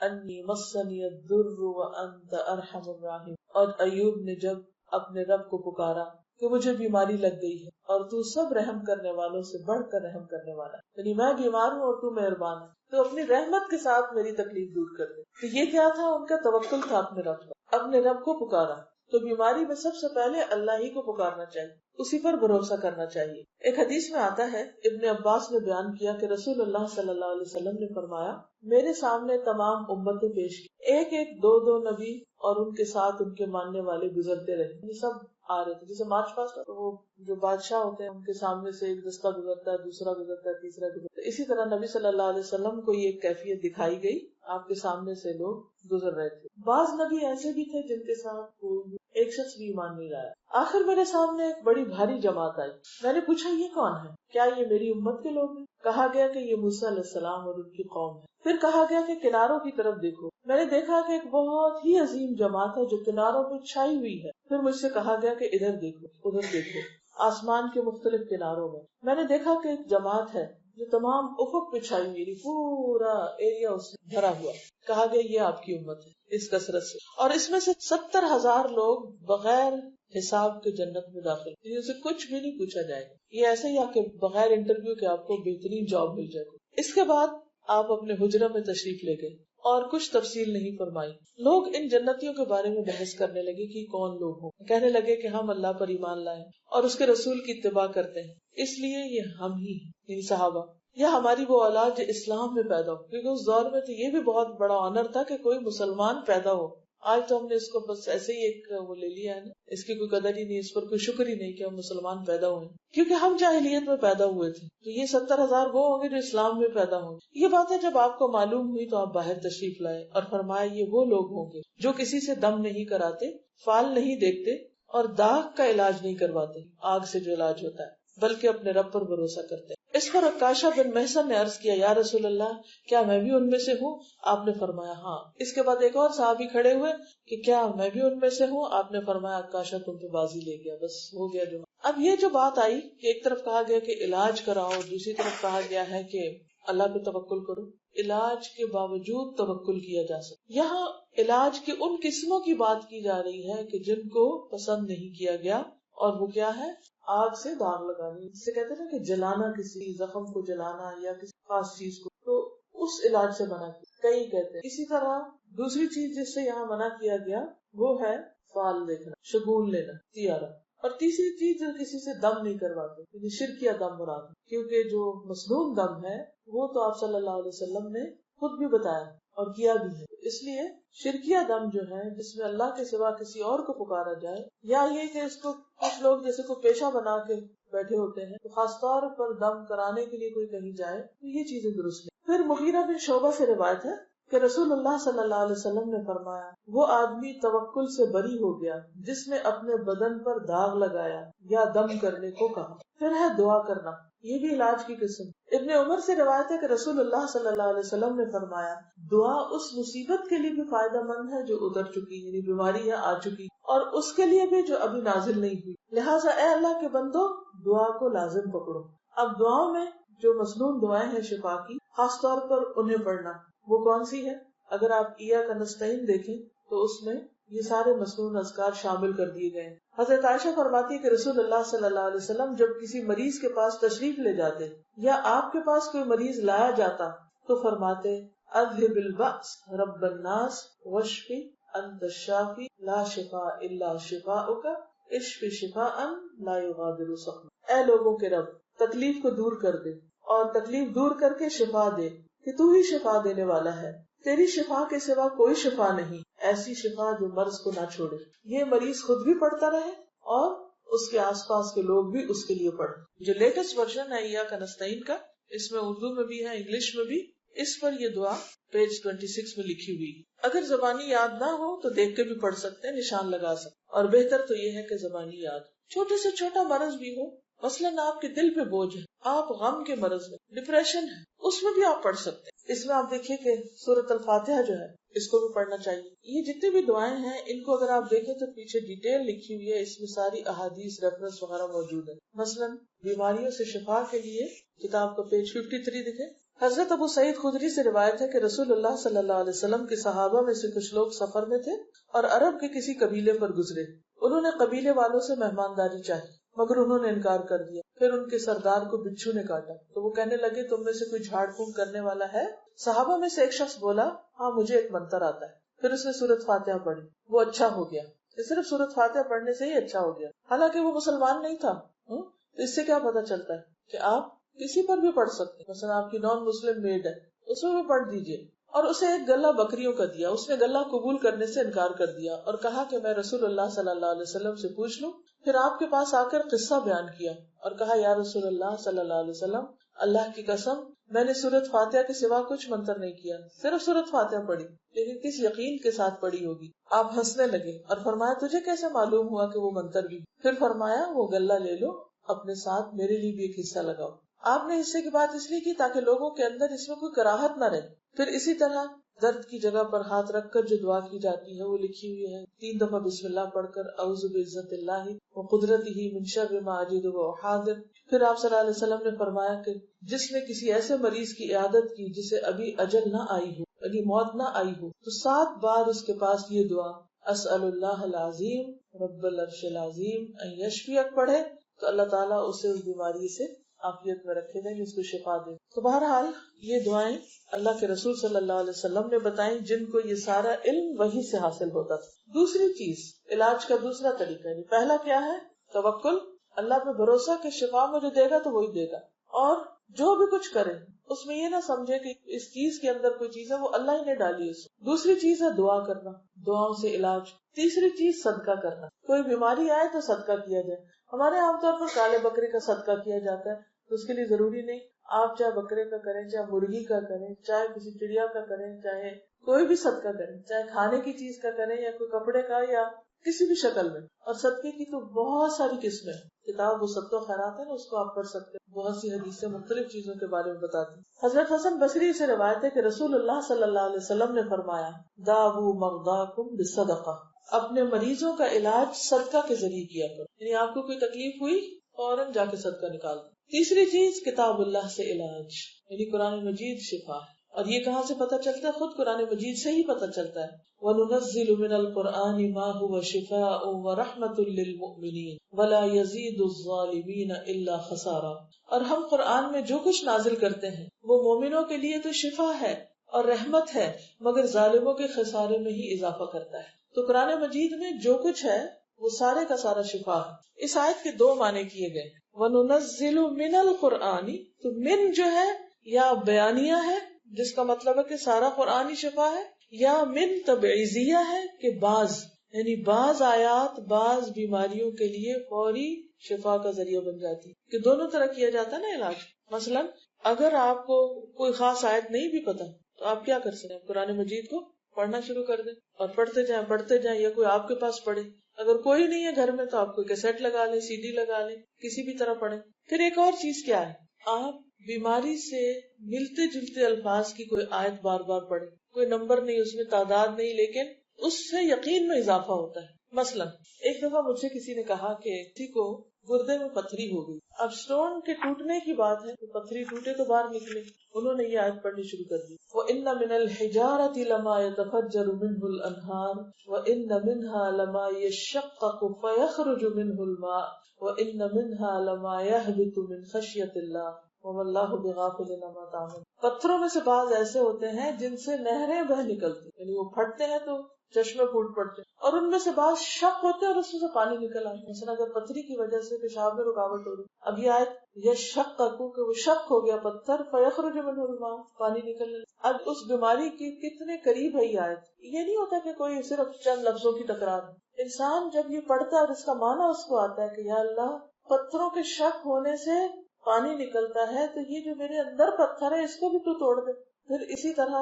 أَنِّي مَسَّنِيَ الضُّرُّ وَأَنْتَ أَرْحَمُ الرَّاحِمِينَ، اور ایوب نے جب اپنے رب کو پکارا کہ مجھے بیماری لگ گئی ہے اور تو سب رحم کرنے والوں سے بڑھ کر رحم کرنے والا ہے، یعنی میں بیمار ہوں اور تو مہربان ہے، تو اپنی رحمت کے ساتھ میری تکلیف دور کر دے۔ تو یہ کیا تھا؟ ان کا توکل تھا اپنے رب پر، اپنے رب کو پکارا۔ تو بیماری میں سب سے پہلے اللہ ہی کو پکارنا چاہیے، اسی پر بھروسہ کرنا چاہیے. ایک حدیث میں آتا ہے، ابن عباس نے بیان کیا کہ رسول اللہ صلی اللہ علیہ وسلم نے فرمایا، میرے سامنے تمام امتیں پیش کی، ایک ایک دو نبی اور ان کے ساتھ ان کے ماننے والے گزرتے رہے. یہ سب آ رہے تھے. جیسے مارچ پاسٹ، وہ جو بادشاہ ہوتے ہیں ان کے سامنے سے ایک دستہ گزرتا ہے، دوسرا گزرتا ہے، تیسرا گزرتا ہے. اسی طرح نبی صلی اللہ علیہ وسلم کو یہ کیفیت دکھائی گئی، آپ کے سامنے سے لوگ گزر رہے تھے. بعض نبی ایسے بھی تھے جن کے ساتھ کوئی ایک شخص بھی ایمان نہیں لایا. آخر میرے سامنے ایک بڑی بھاری جماعت آئی. میں نے پوچھا، یہ کون ہے؟ کیا یہ میری امت کے لوگ ہیں؟ کہا گیا کہ یہ موسیٰ علیہ السلام اور ان کی قوم ہے. پھر کہا گیا کہ کناروں کی طرف دیکھو. میں نے دیکھا کہ ایک بہت ہی عظیم جماعت ہے جو کناروں پہ چھائی ہوئی ہے. پھر مجھ سے کہا گیا کہ ادھر دیکھو، ادھر دیکھو. آسمان کے مختلف کناروں میں نے دیکھا کہ ایک جماعت ہے جو تمام افق پہ چھائی ہوئی، پورا ایریا اس سے بھرا ہوا. کہا گیا یہ آپ کی امت ہے اس کثرت سے، اور اس میں سے 70,000 لوگ بغیر حساب کے جنت میں داخل، ان سے کچھ بھی نہیں پوچھا جائے گا. یہ ایسے ہی کہ بغیر انٹرویو کے آپ کو بہترین جاب مل جائے گا. اس کے بعد آپ اپنے حجرہ میں تشریف لے گئے اور کچھ تفصیل نہیں فرمائی. لوگ ان جنتیوں کے بارے میں بحث کرنے لگے کہ کون لوگ ہوں. کہنے لگے کہ ہم اللہ پر ایمان لائے اور اس کے رسول کی اتباع کرتے ہیں، اس لیے یہ ہم ہی یعنی صحابہ یا ہماری وہ اولاد جو اسلام میں پیدا ہو. کیونکہ اس دور میں تو یہ بھی بہت بڑا آنر تھا کہ کوئی مسلمان پیدا ہو. آج تو ہم نے اس کو بس ایسے ہی ایک وہ لے لیا ہے نا، اس کی کوئی قدر ہی نہیں، اس پر کوئی شکر ہی نہیں کہ ہم مسلمان پیدا ہوئے، کیونکہ ہم جاہلیت میں پیدا ہوئے تھے. تو یہ 70,000 وہ ہوں گے جو اسلام میں پیدا ہوں گے. یہ باتیں جب آپ کو معلوم ہوئی تو آپ باہر تشریف لائے اور فرمایا یہ وہ لوگ ہوں گے جو کسی سے دم نہیں کراتے، فال نہیں دیکھتے اور داغ کا علاج نہیں کرواتے، آگ سے جو علاج ہوتا ہے، بلکہ اپنے رب پر بھروسہ کرتے ہیں. اس پر عکاشہ بن محصن نے عرض کیا، یا رسول اللہ، کیا میں بھی ان میں سے ہوں؟ آپ نے فرمایا ہاں. اس کے بعد ایک اور صحابی کھڑے ہوئے کہ کیا میں بھی ان میں سے ہوں؟ آپ نے فرمایا عکاشہ تم پہ بازی لے گیا، بس ہو گیا جو. اب یہ جو بات آئی کہ ایک طرف کہا گیا کہ علاج کراؤ، دوسری طرف کہا گیا ہے کہ اللہ پہ توکل کرو. علاج کے باوجود توکل کیا جا سکتا. یہاں علاج کی ان قسموں کی بات کی جا رہی ہے کہ جن کو پسند نہیں کیا گیا، اور وہ کیا ہے؟ آگ سے داغ لگانی، جسے کہتے ہیں کہ جلانا، کسی زخم کو جلانا یا کسی خاص چیز کو، تو اس علاج سے منع کیا کئی کہتے ہیں. اسی طرح دوسری چیز جس سے یہاں منع کیا گیا وہ ہے فال دیکھنا، شگون لینا، تیارہ. اور تیسری چیز جو کسی سے دم نہیں کرواتے، یعنی شرکیہ دم مراد، کیونکہ جو مصنون دم ہے وہ تو آپ صلی اللہ علیہ وسلم نے خود بھی بتایا اور کیا بھی ہے. اس لیے شرکیہ دم جو ہے جس میں اللہ کے سوا کسی اور کو پکارا جائے، یا یہ کہ اس کو کچھ لوگ جیسے کو پیشہ بنا کے بیٹھے ہوتے ہیں، تو خاص طور پر دم کرانے کے لیے کوئی کہیں جائے تو یہ چیزیں درست نہیں. پھر مغیرہ بن شعبہ سے روایت ہے کہ رسول اللہ صلی اللہ علیہ وسلم نے فرمایا، وہ آدمی توکل سے بری ہو گیا جس نے اپنے بدن پر داغ لگایا یا دم کرنے کو کہا. پھر ہے دعا کرنا، یہ بھی علاج کی قسم. ابن عمر سے روایت ہے کہ رسول اللہ صلی اللہ علیہ وسلم نے فرمایا، دعا اس مصیبت کے لیے بھی فائدہ مند ہے جو ادھر چکی، یعنی بیماری ہے آ چکی، اور اس کے لیے بھی جو ابھی نازل نہیں ہوئی. لہٰذا اے اللہ کے بندو، دعا کو لازم پکڑو. اب دعاؤں میں جو مصنون دعائیں ہیں شفا کی، خاص طور پر انہیں پڑھنا. وہ کون سی ہے؟ اگر آپ ایاک نستعین دیکھیں تو اس میں یہ سارے مصنون اذکار شامل کر دیے گئے ہیں. حضرت عائشہ فرماتی ہے کہ رسول اللہ صلی اللہ علیہ وسلم جب کسی مریض کے پاس تشریف لے جاتے یا آپ کے پاس کوئی مریض لایا جاتا تو فرماتے، اذهب البأس رب الناس واشفی انت الشافی لا شفاء الا شفاؤک اشف شفاء لا یغادر سقما. اے لوگوں کے رب، تکلیف کو دور کر دے اور تکلیف دور کر کے شفا دے کہ تو ہی شفا دینے والا ہے، تیری شفا کے سوا کوئی شفا نہیں، ایسی شفا جو مرض کو نہ چھوڑے. یہ مریض خود بھی پڑھتا رہے اور اس کے آس پاس کے لوگ بھی اس کے لیے پڑھیں. جو لیٹسٹ ورژن ہے ایاک نستعین کا، اس میں اردو میں بھی ہے، انگلش میں بھی. اس پر یہ دعا پیج 26 میں لکھی ہوئی. اگر زبانی یاد نہ ہو تو دیکھ کے بھی پڑھ سکتے ہیں، نشان لگا سکتے. اور بہتر تو یہ ہے کہ زبانی یاد. چھوٹے سے چھوٹا مرض بھی ہو، مثلاً آپ کے دل پہ بوجھ ہے، آپ غم کے مرض میں، ڈپریشن ہے، اس میں بھی آپ پڑھ سکتے ہیں. اس میں آپ دیکھیے کہ سورۃ الفاتحہ جو ہے اس کو بھی پڑھنا چاہیے. یہ جتنی بھی دعائیں ہیں ان کو اگر آپ دیکھیں تو پیچھے ڈیٹیل لکھی ہوئی ہے، اس میں ساری احادیث ریفرنس وغیرہ موجود ہے. مثلاً بیماریوں سے شفا کے لیے کتاب کا پیج 53 دکھے. حضرت ابو سعید خدری سے روایت ہے کہ رسول اللہ صلی اللہ علیہ وسلم کے صحابہ میں سے کچھ لوگ سفر میں تھے اور عرب کے کسی قبیلے پر گزرے. انہوں نے قبیلے والوں سے مہمانداری چاہی مگر انہوں نے انکار کر دیا. پھر ان کے سردار کو بچھو نے کاٹا تو وہ کہنے لگے، تم میں سے کوئی جھاڑ پھونک کرنے والا ہے؟ صحابہ میں سے ایک شخص بولا، ہاں مجھے ایک منتر آتا ہے. پھر اس نے سورۃ فاتحہ پڑھی، وہ اچھا ہو گیا. کہ صرف سورۃ فاتحہ پڑھنے سے ہی اچھا ہو گیا، حالانکہ وہ مسلمان نہیں تھا. تو اس سے کیا پتا چلتا ہے کہ آپ کسی پر بھی پڑھ سکتے ہیں. مثلا آپ کی نان مسلم میڈ ہے، اس میں بھی پڑھ دیجئے. اور اسے ایک گلہ بکریوں کا دیا، اس نے گلہ قبول کرنے سے انکار کر دیا اور کہا کہ میں رسول اللہ صلی اللہ علیہ وسلم سے پوچھ لوں. پھر آپ کے پاس آ کر قصہ بیان کیا اور کہا یا رسول اللہ صلی اللہ علیہ وسلم، اللہ کی قسم میں نے سورۃ فاتحہ کے سوا کچھ منتر نہیں کیا، صرف سورۃ فاتحہ پڑھی، لیکن کس یقین کے ساتھ پڑھی ہوگی. آپ ہنسنے لگے اور فرمایا تجھے کیسے معلوم ہوا کہ وہ منتر بھی؟ پھر فرمایا وہ گلہ لے لو، اپنے ساتھ میرے لیے بھی ایک حصہ لگاؤ. آپ نے حصے کی بات اس لیے کی تاکہ لوگوں کے اندر اس میں کوئی کراہت نہ رہے. پھر اسی طرح درد کی جگہ پر ہاتھ رکھ کر جو دعا کی جاتی ہے وہ لکھی ہوئی ہے. 3 دفعہ بسم اللہ پڑھ کر اعوذ بعزت اللہ وقدرتہ من شر ما اجد واحاذر. پھر آپ صلی اللہ علیہ وسلم نے فرمایا کہ جس نے کسی ایسے مریض کی عیادت کی جسے ابھی اجل نہ آئی ہو، یعنی موت نہ آئی ہو، تو 7 بار اس کے پاس یہ دعا اسأل اللہ العظیم رب العرش العظیم ان یشفیک پڑھے تو اللہ تعالیٰ اسے اس بیماری سے عافیت میں رکھے گا، اس کو شفا دے. تو بہرحال یہ دعائیں اللہ کے رسول صلی اللہ علیہ وسلم نے بتائیں جن کو یہ سارا علم وحی سے حاصل ہوتا تھا. دوسری چیز علاج کا دوسرا طریقہ ہے. پہلا کیا ہے؟ توکل، اللہ پہ بھروسہ کہ شفا مجھے دے گا تو وہی دے گا. اور جو بھی کچھ کرے اس میں یہ نہ سمجھے کہ اس چیز کے اندر کوئی چیز ہے وہ اللہ ہی نے ڈالی ہے. دوسری چیز ہے دعا کرنا، دعاؤں سے علاج. تیسری چیز صدقہ کرنا. کوئی بیماری آئے تو صدقہ کیا جائے. ہمارے عام طور پر کالے بکرے کا صدقہ کیا جاتا ہے، تو اس کے لیے ضروری نہیں آپ چاہے بکرے کا کریں، چاہے مرغی کا کریں، چاہے کسی چڑیا کا کریں، چاہے کوئی بھی صدقہ کریں، چاہے کھانے کی چیز کا کریں یا کوئی کپڑے کا یا کسی بھی شکل میں. اور صدقے کی تو بہت ساری قسمیں. کتاب وہ صدقہ خیرات ہے نا، اس کو آپ پڑھ سکتے ہیں. بہت سی حدیثیں مختلف چیزوں کے بارے میں بتاتی. حضرت حسن بصری سے روایت ہے کہ رسول اللہ صلی اللہ علیہ وسلم نے فرمایا داؤ مرضاکم بالصدقہ، اپنے مریضوں کا علاج صدقہ کے ذریعے کیا کرو. یعنی آپ کو کوئی تکلیف ہوئی فوراً جا کے صدقہ نکال دو. تیسری چیز کتاب اللہ سے علاج، یعنی قرآن مجید شفا ہے. اور یہ کہاں سے پتہ چلتا ہے؟ خود قرآن مجید سے ہی پتہ چلتا ہے. وَنُنَزِّلُ مِنَ الْقُرْآنِ مَا هُوَ شِفَاءٌ وَرَحْمَةٌ لِّلْمُؤْمِنِينَ وَلَا يَزِيدُ الظَّالِمِينَ إِلَّا خَسَارًا. اور ہم قرآن میں جو کچھ نازل کرتے ہیں وہ مومنوں کے لیے تو شفا ہے اور رحمت ہے، مگر ظالموں کے خسارے میں ہی اضافہ کرتا ہے. تو قرآن مجید میں جو کچھ ہے وہ سارے کا سارا شفا ہے. اس آیت کے 2 معنی کیے گئے. وَنُنَزِّلُ مِنَ الْقُرْآنِ، تو من جو ہے یا بیانیہ ہے جس کا مطلب ہے کہ سارا قرآن ہی شفا ہے، یا من تبعیضیہ ہے کہ بعض، یعنی بعض آیات بعض بیماریوں کے لیے فوری شفا کا ذریعہ بن جاتی، کہ دونوں طرح کیا جاتا ہے نا علاج. مثلا اگر آپ کو کوئی خاص آیت نہیں بھی پتا تو آپ کیا کر سکتے ہیں؟ قرآن مجید کو پڑھنا شروع کر دیں اور پڑھتے جائیں یا کوئی آپ کے پاس پڑھے. اگر کوئی نہیں ہے گھر میں تو آپ کو کیسٹ لگا لیں، CD لگا لیں، کسی بھی طرح پڑھیں. پھر ایک اور چیز کیا ہے، آپ بیماری سے ملتے جلتے الفاظ کی کوئی آیت بار بار پڑھیں. کوئی نمبر نہیں، اس میں تعداد نہیں، لیکن اس سے یقین میں اضافہ ہوتا ہے. مثلا ایک دفعہ مجھ سے کسی نے کہا کہ کسی کو گردے میں پتھری ہو گئی. اب سٹون کے ٹوٹنے کی بات ہے، تو پتھری ٹوٹے تو باہر نکلے. انہوں نے یہ آیت پڑھنی شروع کر دی وَإِنَّ مِنَ الْحِجَارَةِ لَمَا يَتَفَجَّرُ مِنْهُ الْأَنْهَارُ وَإِنَّ مِنْهَا لَمَا يَشَّقَّقُ فَيَخْرُجُ مِنْهُ الْمَاءُ وَإِنَّ مِنْهَا لَمَا يَهْبِطُ مِنْ خَشْيَةِ اللَّهِ وَمَا اللَّهُ بِغَافِلٍ عَمَّا تَعْمَلُونَ. پتھروں میں سے بعض ایسے ہوتے ہیں جن سے نہریں بہ نکلتی، یعنی وہ پھٹتے ہیں تو چشمے پھوٹ پڑتے ہیں، اور ان میں سے بعض شق ہوتے ہیں اور اس میں سے پانی نکل آتا ہے. مثلا اگر پتھری کی وجہ سے پیشاب میں رکاوٹ ہو رہی، اب یہ آیت یہ شق کہ وہ شق ہو گیا پتھر، فیخرج منہ الماء، پانی نکلنے. اب اس بیماری کی کتنے قریب ہے یہ آیت. یہ نہیں ہوتا کہ کوئی صرف چند لفظوں کی تکرار. انسان جب یہ پڑھتا ہے اور اس کا معنی اس کو آتا ہے کہ یا اللہ پتھروں کے شق ہونے سے پانی نکلتا ہے، تو یہ جو میرے اندر پتھر ہے اس کو بھی تو توڑ دے. پھر اسی طرح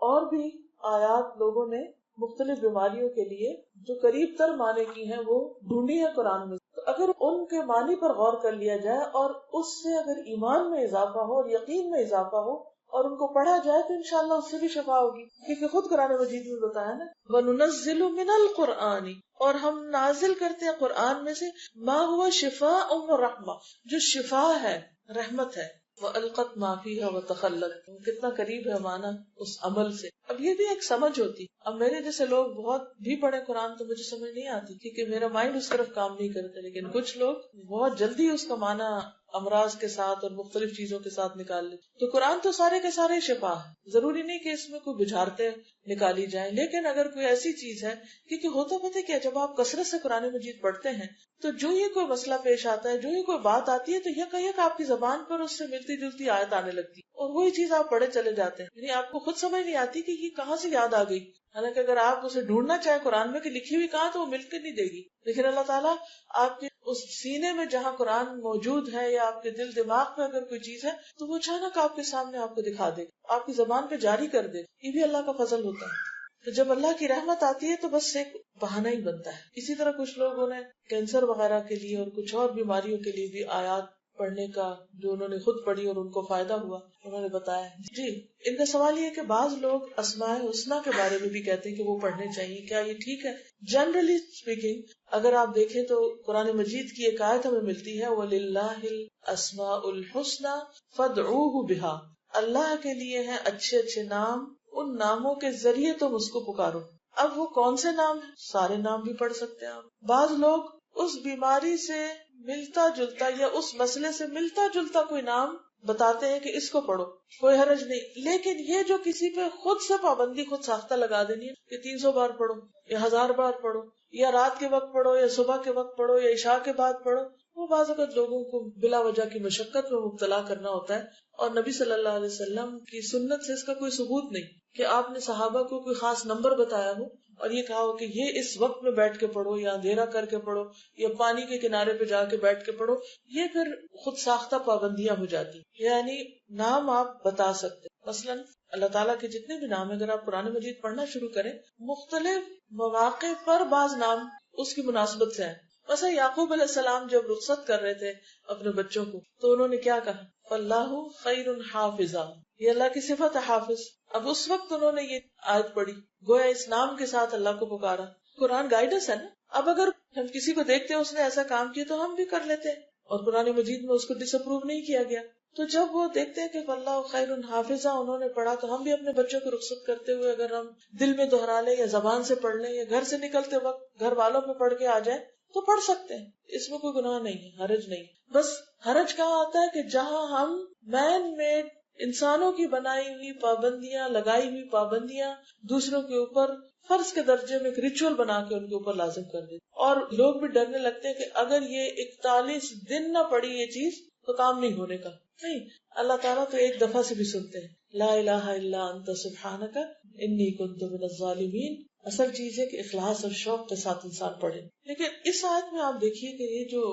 اور بھی آیات لوگوں نے مختلف بیماریوں کے لیے جو قریب تر معنی کی ہیں وہ ڈھونڈی ہے قرآن میں. تو اگر ان کے معنی پر غور کر لیا جائے اور اس سے اگر ایمان میں اضافہ ہو اور یقین میں اضافہ ہو اور ان کو پڑھا جائے تو انشاءاللہ اس سے بھی شفا ہوگی. کیونکہ خود قرآن مجید میں بتایا نا وَنُنَزِّلُ مِنَ الْقُرْآنِ، اور ہم نازل کرتے ہیں قرآن میں سے مَا هُوَ شِفَاءٌ وَرَحْمَةٌ، جو شفا ہے، رحمت ہے. وَأَلْقَتْ مَا فِيهَا وَتَخَلَّتْ، کتنا قریب ہے معنی اس عمل سے. اب یہ بھی ایک سمجھ ہوتی. اب میرے جیسے لوگ بہت بھی پڑھے قرآن تو مجھے سمجھ نہیں آتی کیونکہ میرا مائنڈ اس طرف کام نہیں کرتا، لیکن کچھ لوگ بہت جلدی اس کا معنی امراض کے ساتھ اور مختلف چیزوں کے ساتھ نکال لے. تو قرآن تو سارے کے سارے شفا ہے، ضروری نہیں کہ اس میں کوئی بجھارتے نکالی جائیں، لیکن اگر کوئی ایسی چیز ہے، کیونکہ ہوتا پتہ کیا، جب آپ کثرت سے قرآن مجید پڑھتے ہیں تو جو یہ کوئی مسئلہ پیش آتا ہے، جو یہ کوئی بات آتی ہے، تو یک آپ کی زبان پر اس سے ملتی جلتی آیت آنے لگتی ہے اور وہی چیز آپ پڑھے چلے جاتے ہیں، یعنی آپ کو خود سمجھ نہیں آتی کہ یہ کہاں سے یاد آ گئی. حالانکہ اگر آپ اسے ڈھونڈنا چاہیں قرآن میں کہ لکھی ہوئی کہاں، تو وہ مل کے نہیں دے گی، لیکن اللہ تعالیٰ آپ کے اس سینے میں جہاں قرآن موجود ہے یا آپ کے دل دماغ میں اگر کوئی چیز ہے تو وہ اچانک آپ کے سامنے آپ کو دکھا دے، آپ کی زبان پہ جاری کر دے. یہ بھی اللہ کا فضل ہوتا ہے. تو جب اللہ کی رحمت آتی ہے تو بس ایک بہانہ ہی بنتا ہے. اسی طرح کچھ لوگوں نے کینسر وغیرہ کے لیے اور کچھ اور بیماریوں کے لیے بھی آیات پڑھنے کا جو انہوں نے خود پڑھی اور ان کو فائدہ ہوا انہوں نے بتایا. جی، ان کا سوال یہ ہے کہ بعض لوگ اسماء الحسنی کے بارے میں بھی کہتے ہیں کہ وہ پڑھنے چاہیے، کیا یہ ٹھیک ہے؟ جنرلی اسپیکنگ اگر آپ دیکھیں تو قرآن مجید کی ایک آیت ہمیں ملتی ہے وَلِلَّهِ الْأَسْمَاءُ الْحُسْنَى فَادْعُوهُ بِهَا، اللہ کے لیے ہیں اچھے اچھے نام، ان ناموں کے ذریعے تم اس کو پکارو. اب وہ کون سے نام ہیں؟ سارے نام بھی پڑھ سکتے ہیں آپ. بعض لوگ اس بیماری سے ملتا جلتا یا اس مسئلے سے ملتا جلتا کوئی نام بتاتے ہیں کہ اس کو پڑھو، کوئی حرج نہیں. لیکن یہ جو کسی پہ خود سے پابندی خود ساختہ لگا دینی ہے کہ 300 بار پڑھو یا 1000 بار پڑھو یا رات کے وقت پڑھو یا صبح کے وقت پڑھو یا عشاء کے بعد پڑھو، وہ بعض اوقات لوگوں کو بلا وجہ کی مشقت میں مبتلا کرنا ہوتا ہے. اور نبی صلی اللہ علیہ وسلم کی سنت سے اس کا کوئی ثبوت نہیں کہ آپ نے صحابہ کو کوئی خاص نمبر بتایا ہو اور یہ کہا ہو کہ یہ اس وقت میں بیٹھ کے پڑھو یا اندھیرا کر کے پڑھو یا پانی کے کنارے پہ جا کے بیٹھ کے پڑھو. یہ پھر خود ساختہ پابندیاں ہو جاتی. یعنی نام آپ بتا سکتے، مثلا اللہ تعالیٰ کے جتنے بھی نام ہیں اگر آپ قرآن مجید پڑھنا شروع کریں، مختلف مواقع پر بعض نام اس کی مناسبت سے ہیں. مثلا یعقوب علیہ السلام جب رخصت کر رہے تھے اپنے بچوں کو تو انہوں نے کیا کہا؟ اللہ خیر حافظا، یہ اللہ کی صفت ہے حافظ. اب اس وقت انہوں نے یہ آیت پڑھی، گویا اس نام کے ساتھ اللہ کو پکارا. قرآن گائیڈنس ہے نا. اب اگر ہم کسی کو دیکھتے ہیں اس نے ایسا کام کیا تو ہم بھی کر لیتے ہیں، اور قرآن مجید میں اس کو ڈس اپروو نہیں کیا گیا. تو جب وہ دیکھتے ہیں کہ اللہ خیر حافظا انہوں نے پڑھا تو ہم بھی اپنے بچوں کو رخصت کرتے ہوئے اگر ہم دل میں دہرا لیں یا زبان سے پڑھ لیں یا گھر سے نکلتے وقت گھر والوں پہ پڑھ کے آ جائیں تو پڑھ سکتے ہیں. اس میں کوئی گناہ نہیں ہے، حرج نہیں. بس حرج کہاں آتا ہے کہ جہاں ہم مین میڈ انسانوں کی بنائی ہوئی پابندیاں، لگائی ہوئی پابندیاں دوسروں کے اوپر فرض کے درجے میں ایک ریچول بنا کے ان کے اوپر لازم کر دیتے، اور لوگ بھی ڈرنے لگتے ہیں کہ اگر یہ 41 دن نہ پڑی یہ چیز تو کام نہیں ہونے کا. نہیں، اللہ تعالیٰ تو ایک دفعہ سے بھی سنتے ہیں. لا الہ الا انت سبحانک انی کنت من الظالمین. اصل چیز ہے کہ اخلاص اور شوق کے ساتھ انسان پڑھے. لیکن اس آیت میں آپ دیکھیے کہ یہ جو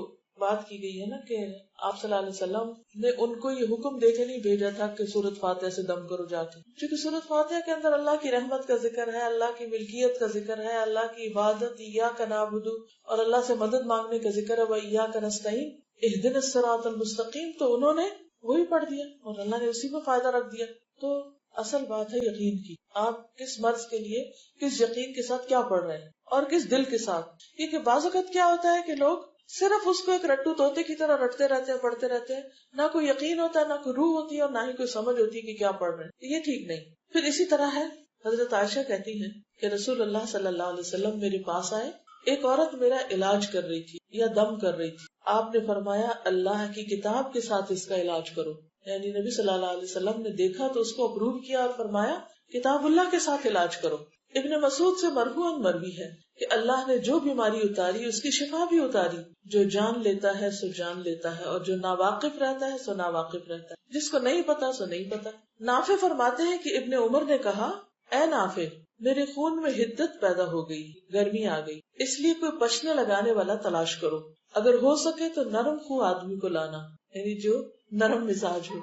بات کی گئی ہے نا کہ آپ صلی اللہ علیہ وسلم نے ان کو یہ حکم دے کے نہیں بھیجا تھا کہ سورۃ فاتحہ سے دم کرو جا کے، کیونکہ سورۃ فاتحہ کے اندر اللہ کی رحمت کا ذکر ہے، اللہ کی ملکیت کا ذکر ہے، اللہ کی عبادت، ایاک نعبد، اور اللہ سے مدد مانگنے کا ذکر ہے، وایاک نستعین اہدنا الصراط المستقیم. تو انہوں نے وہی پڑھ دیا اور اللہ نے اسی میں فائدہ رکھ دیا. تو اصل بات ہے یقین کی، آپ کس مرض کے لیے کس یقین کے ساتھ کیا پڑھ رہے ہیں اور کس دل کے ساتھ. کیونکہ بعض اوقات کیا ہوتا ہے کہ لوگ صرف اس کو ایک رٹو طوطے کی طرح رٹتے رہتے ہیں، پڑھتے رہتے ہیں، نہ کوئی یقین ہوتا ہے، نہ کوئی روح ہوتی ہے، اور نہ ہی کوئی سمجھ ہوتی ہے کہ کیا پڑھ رہے ہیں. یہ ٹھیک نہیں. پھر اسی طرح ہے، حضرت عائشہ کہتی ہیں کہ رسول اللہ صلی اللہ علیہ وسلم میرے پاس آئے، ایک عورت میرا علاج کر رہی تھی یا دم کر رہی تھی. آپ نے فرمایا اللہ کی کتاب کے ساتھ اس کا علاج کرو. یعنی نبی صلی اللہ علیہ وسلم نے دیکھا تو اس کو اپروو کیا اور فرمایا کتاب اللہ کے ساتھ علاج کرو. ابن مسعود سے مرفوعاً مروی ہے کہ اللہ نے جو بیماری اتاری اس کی شفا بھی اتاری. جو جان لیتا ہے سو جان لیتا ہے، اور جو ناواقف رہتا ہے سو ناواقف رہتا ہے، جس کو نہیں پتا سو نہیں پتا. نافع فرماتے ہیں کہ ابن عمر نے کہا اے نافع، میرے خون میں حدت پیدا ہو گئی، گرمی آ گئی، اس لیے کوئی پشنے لگانے والا تلاش کرو، اگر ہو سکے تو نرم خو آدمی کو لانا، یعنی جو نرم مزاج ہو.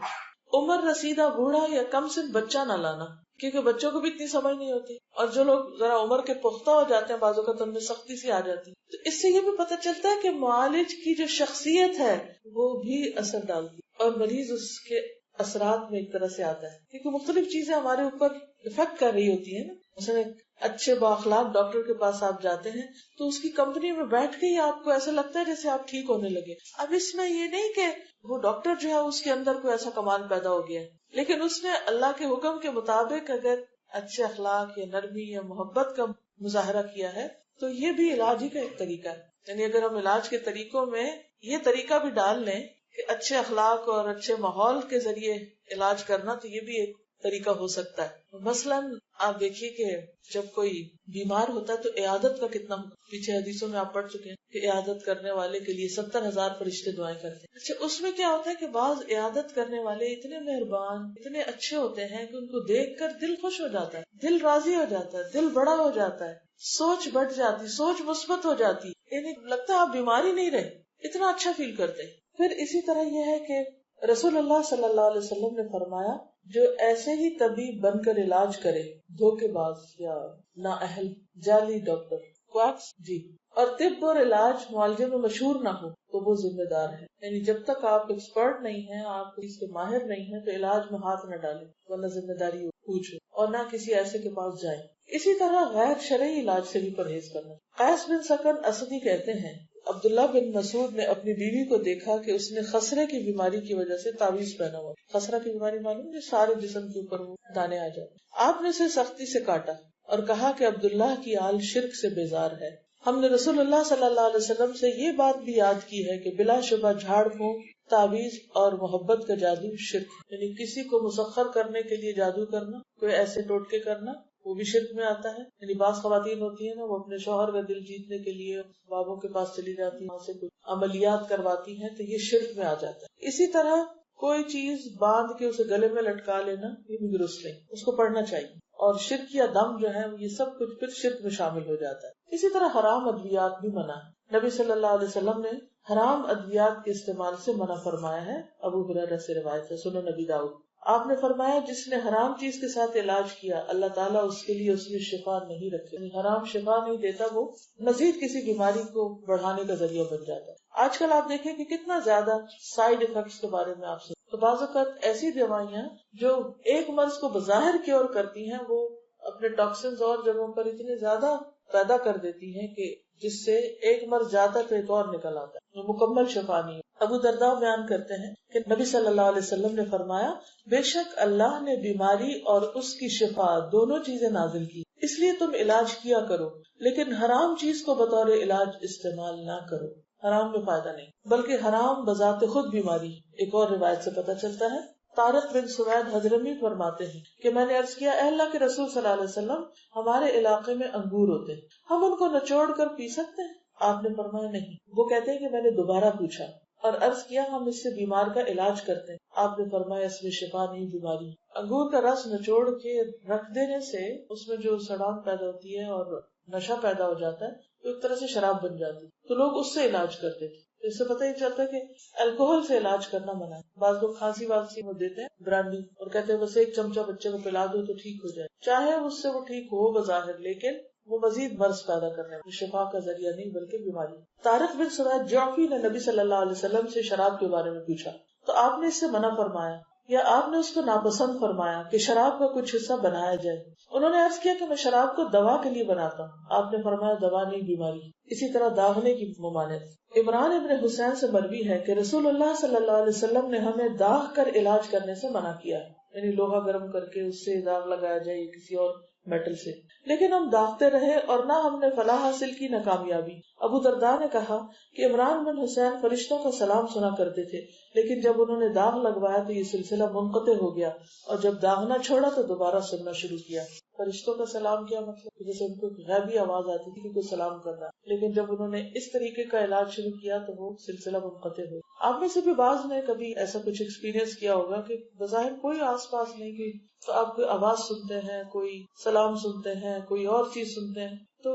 عمر رسیدہ بوڑھا یا کم سن بچہ نہ لانا، کیونکہ بچوں کو بھی اتنی سمجھ نہیں ہوتی، اور جو لوگ ذرا عمر کے پختہ ہو جاتے ہیں بعض اوقات ان میں سختی سی آ جاتی. تو اس سے یہ بھی پتہ چلتا ہے کہ معالج کی جو شخصیت ہے وہ بھی اثر ڈالتی اور مریض اس کے اثرات میں ایک طرح سے آتا ہے، کیونکہ مختلف چیزیں ہمارے اوپر افیکٹ کر رہی ہوتی ہیں نا. مثلا اچھے بااخلاق ڈاکٹر کے پاس آپ جاتے ہیں تو اس کی کمپنی میں بیٹھ کے ہی آپ کو ایسا لگتا ہے جیسے آپ ٹھیک ہونے لگے. اب اس میں یہ نہیں کہ وہ ڈاکٹر جو ہے اس کے اندر کوئی ایسا کمال پیدا ہو گیا ہے، لیکن اس نے اللہ کے حکم کے مطابق اگر اچھے اخلاق یا نرمی یا محبت کا مظاہرہ کیا ہے تو یہ بھی علاج ہی کا ایک طریقہ ہے. یعنی اگر ہم علاج کے طریقوں میں یہ طریقہ بھی ڈال لیں کہ اچھے اخلاق اور اچھے ماحول کے ذریعے علاج کرنا، تو یہ بھی ایک طریقہ ہو سکتا ہے. مثلاً آپ دیکھیے کہ جب کوئی بیمار ہوتا ہے تو عیادت کا کتنا، پیچھے حدیثوں میں آپ پڑھ چکے ہیں کہ عیادت کرنے والے کے لیے 70,000 فرشتے دعائیں کرتے ہیں. اچھا، اس میں کیا ہوتا ہے کہ بعض عیادت کرنے والے اتنے مہربان، اتنے اچھے ہوتے ہیں کہ ان کو دیکھ کر دل خوش ہو جاتا ہے، دل راضی ہو جاتا ہے، دل بڑا ہو جاتا ہے، سوچ بڑھ جاتی، سوچ مثبت ہو جاتی، یعنی لگتا ہے آپ بیمار ہی نہیں رہے، اتنا اچھا فیل کرتے ہیں. پھر اسی طرح یہ ہے کہ رسول اللہ صلی اللہ علیہ وسلم نے فرمایا جو ایسے ہی طبیب بن کر علاج کرے، دھوکے باز یا نااہل، جعلی ڈاکٹر، کویکس جی، اور طب اور علاج معالجے میں مشہور نہ ہو تو وہ ذمہ دار ہے. یعنی جب تک آپ ایکسپرٹ نہیں ہیں، آپ اس کے ماہر نہیں ہیں، تو علاج میں ہاتھ نہ ڈالیں، ورنہ ذمہ داری پوچھو، اور نہ کسی ایسے کے پاس جائیں. اسی طرح غیر شرعی علاج سے بھی پرہیز کرنا. قیس بن سکن اسدی کہتے ہیں عبداللہ بن مسعود نے اپنی بیوی کو دیکھا کہ اس نے خسرے کی بیماری کی وجہ سے تعویذ پہنا ہوا. خسرہ کی بیماری معلوم ہے، سارے جسم کے اوپر وہ دانے آ جاتے. آپ نے اسے سختی سے کاٹا اور کہا کہ عبداللہ کی آل شرک سے بیزار ہے. ہم نے رسول اللہ صلی اللہ علیہ وسلم سے یہ بات بھی یاد کی ہے کہ بلا شبہ جھاڑ پھونک، تعویذ اور محبت کا جادو شرک ہے. یعنی کسی کو مسخر کرنے کے لیے جادو کرنا، کوئی ایسے ٹوٹکے کرنا، وہ بھی شرک میں آتا ہے. یعنی بعض خواتین ہوتی ہیں نا، وہ اپنے شوہر کا دل جیتنے کے لیے بابوں کے پاس چلی جاتی ہیں، وہاں سے کچھ عملیات کرواتی ہیں، تو یہ شرک میں آ جاتا ہے. اسی طرح کوئی چیز باندھ کے اسے گلے میں لٹکا لینا، یہ بھی درست نہیں، اس کو پڑھنا چاہیے. اور شرک یا دم جو ہے یہ سب کچھ پھر شرک میں شامل ہو جاتا ہے. اسی طرح حرام ادویات بھی منع ہے. نبی صلی اللہ علیہ وسلم نے حرام ادویات کے استعمال سے منع فرمایا ہے. ابو ہریرہ سے روایت ہے، سنن نبی داؤد. آپ نے فرمایا جس نے حرام چیز کے ساتھ علاج کیا، اللہ تعالیٰ اس کے لیے اس میں شفا نہیں رکھے. یعنی حرام شفا نہیں دیتا، وہ مزید کسی بیماری کو بڑھانے کا ذریعہ بن جاتا ہے. آج کل آپ دیکھیں کہ کتنا زیادہ سائیڈ افیکٹس کے بارے میں آپ سے، تو بعض اوقات ایسی دوائیاں جو ایک مرض کو بظاہر کیور کرتی ہیں، وہ اپنے ٹاکسنز اور جگہوں پر اتنے زیادہ پیدا کر دیتی ہیں کہ جس سے ایک مرض جاتا تو ایک اور نکل آتا ہے، وہ مکمل شفا نہیں. ابو درداء بیان کرتے ہیں کہ نبی صلی اللہ علیہ وسلم نے فرمایا بے شک اللہ نے بیماری اور اس کی شفا دونوں چیزیں نازل کی، اس لیے تم علاج کیا کرو، لیکن حرام چیز کو بطور علاج استعمال نہ کرو. حرام میں فائدہ نہیں، بلکہ حرام بذات خود بیماری. ایک اور روایت سے پتہ چلتا ہے، طارق بن سوید حضرمی فرماتے ہیں کہ میں نے عرض کیا اے اللہ کے رسول صلی اللہ علیہ وسلم، ہمارے علاقے میں انگور ہوتے ہیں، ہم ان کو نچوڑ کر پی سکتے ہیں؟ آپ نے فرمایا نہیں. وہ کہتے ہیں کہ میں نے دوبارہ پوچھا اور عرض کیا ہم اس سے بیمار کا علاج کرتے ہیں. آپ نے فرمایا اس میں شفا نہیں، بیماری. انگور کا رس نچوڑ کے رکھ دینے سے اس میں جو سڑان پیدا ہوتی ہے اور نشہ پیدا ہو جاتا ہے، تو ایک طرح سے شراب بن جاتی، تو لوگ اس سے علاج کرتے تھے. اس سے پتہ ہی چلتا ہے کہ الکوہل سے علاج کرنا منع ہے. بعض لوگ کھانسی وانسی میں دیتے ہیں برانڈی اور کہتے ہیں بس ایک چمچہ بچے کو پلا دو تو ٹھیک ہو جائے. چاہے اس سے وہ ٹھیک ہو بظاہر، لیکن وہ مزید مرض پیدا کرنے میں شفا کا ذریعہ نہیں بلکہ بیماری. طارق بن سوید جعفی نے نبی صلی اللہ علیہ وسلم سے شراب کے بارے میں پوچھا تو آپ نے اس سے منع فرمایا یا آپ نے اس کو ناپسند فرمایا کہ شراب کا کچھ حصہ بنایا جائے. انہوں نے عرض کیا کہ میں شراب کو دوا کے لیے بناتا ہوں. آپ نے فرمایا دوا نہیں، بیماری. اسی طرح داغنے کی ممانعت. عمران ابن حسین سے مروی ہے کہ رسول اللہ صلی اللہ علیہ وسلم نے ہمیں داغ کر علاج کرنے سے منع کیا ہے. یعنی لوہا گرم کر کے اس سے داغ لگایا جائے کسی اور میٹل سے، لیکن ہم داغتے رہے اور نہ ہم نے فلاح حاصل کی نہ کامیابی. ابو درداء نے کہا کہ عمران بن حسین فرشتوں کا سلام سنا کرتے تھے، لیکن جب انہوں نے داغ لگوایا تو یہ سلسلہ منقطع ہو گیا، اور جب داغنا چھوڑا تو دوبارہ سننا شروع کیا. فرشتوں کا سلام کیا مطلب؟ جیسے ان کو غیبی آواز آتی تھی کہ کوئی سلام کر رہا، لیکن جب انہوں نے اس طریقے کا علاج شروع کیا تو وہ سلسلہ منقطع ہو. آپ میں سے بھی بعض نے کبھی ایسا کچھ ایکسپیرینس کیا ہوگا کہ بظاہر کوئی آس پاس نہیں کہ تو آپ کوئی آواز سنتے ہیں، کوئی سلام سنتے ہیں، کوئی اور چیز سنتے ہیں. تو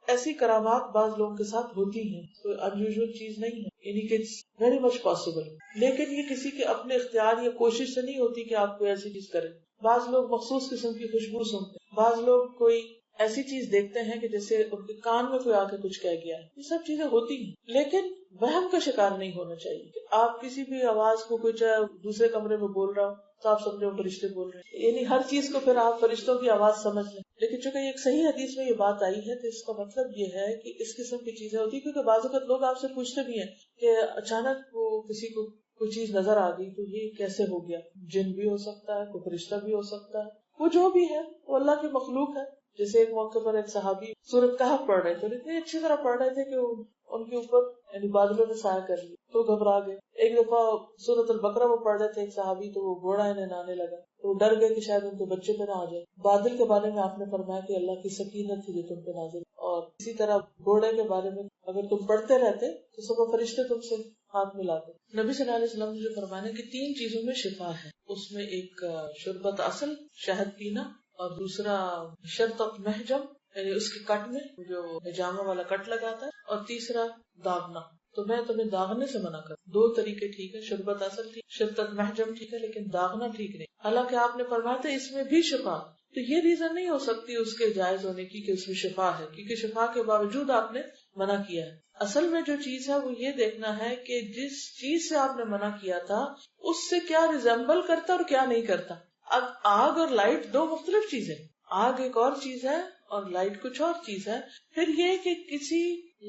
ایسی کرامات بعض لوگوں کے ساتھ ہوتی ہیں، کوئی انیوژل چیز نہیں ہے، یعنی کہ ویری مچ پاسبل. لیکن یہ کسی کے اپنے اختیار یا کوشش سے نہیں ہوتی کہ آپ کوئی ایسی چیز کریں. بعض لوگ مخصوص قسم کی خوشبو سنتے ہیں، بعض لوگ کوئی ایسی چیز دیکھتے ہیں کہ جیسے ان کے کان میں کوئی آ کے کچھ کہہ گیا ہے. یہ سب چیزیں ہوتی ہیں، لیکن وہم کا شکار نہیں ہونا چاہیے کہ آپ کسی بھی آواز کو، کوئی چاہے دوسرے کمرے میں بول رہا ہو تو آپ سمجھو فرشتے بول رہے ہیں، یعنی ہر چیز کو پھر آپ فرشتوں کی آواز سمجھ لیں. لیکن چونکہ ایک صحیح حدیث میں یہ بات آئی ہے تو اس کا مطلب یہ ہے کہ اس قسم کی چیزیں ہوتی ہیں، کیونکہ بعض اوقات لوگ آپ سے پوچھتے بھی ہیں کہ اچانک وہ کسی کو کوئی چیز نظر آ گئی تو یہ کیسے ہو گیا. جن بھی ہو سکتا ہے، کوئی فرشتہ بھی ہو سکتا ہے، وہ جو بھی ہے وہ اللہ کی مخلوق ہے. جیسے ایک موقع پر ایک صحابی سورۃ کہف پڑھ رہے تھے، اتنی اچھی طرح پڑھ رہے تھے کہ ان کے اوپر یعنی بادلوں نے سایہ کر لیا تو گھبرا گئے. ایک دفعہ سورۃ البقرہ وہ پڑھ رہے تھے ایک صحابی, تو وہ گھوڑا انہیں نانے لگا تو وہ ڈر گئے کہ شاید ان کے بچے پہ نہ آ جائے. بادل کے بارے میں آپ نے فرمایا کہ اللہ کی سکینت تھی جو تم پہ نازل, اور اسی طرح گھوڑے کے بارے میں اگر تم پڑھتے رہتے تو صبح فرشتے تم سے ہاتھ ملاتے. نبی صلی اللہ علیہ وسلم نے جو فرمایا کہ 3 چیزوں میں شفا ہے, اس میں ایک شربت اصل شہد پینا, اور دوسرا شرطت محجم یعنی اس کے کٹ میں جو حجامہ والا کٹ لگاتا ہے, اور تیسرا داغنا. تو میں تمہیں داغنے سے منع کروں. 2 طریقے ٹھیک ہے, شربت اصل ٹھیک, شرطت محجم ٹھیک ہے, لیکن داغنا ٹھیک نہیں. حالانکہ آپ نے فرمایا تھا اس میں بھی شفا, تو یہ ریزن نہیں ہو سکتی اس کے جائز ہونے کی کہ اس میں شفا ہے, کیونکہ شفا کے باوجود آپ نے منع کیا ہے. اصل میں جو چیز ہے وہ یہ دیکھنا ہے کہ جس چیز سے آپ نے منع کیا تھا اس سے کیا ریزمبل کرتا اور کیا نہیں کرتا. اب آگ اور لائٹ 2 مختلف چیزیں, آگ ایک اور چیز ہے اور لائٹ کچھ اور چیز ہے. پھر یہ کہ کسی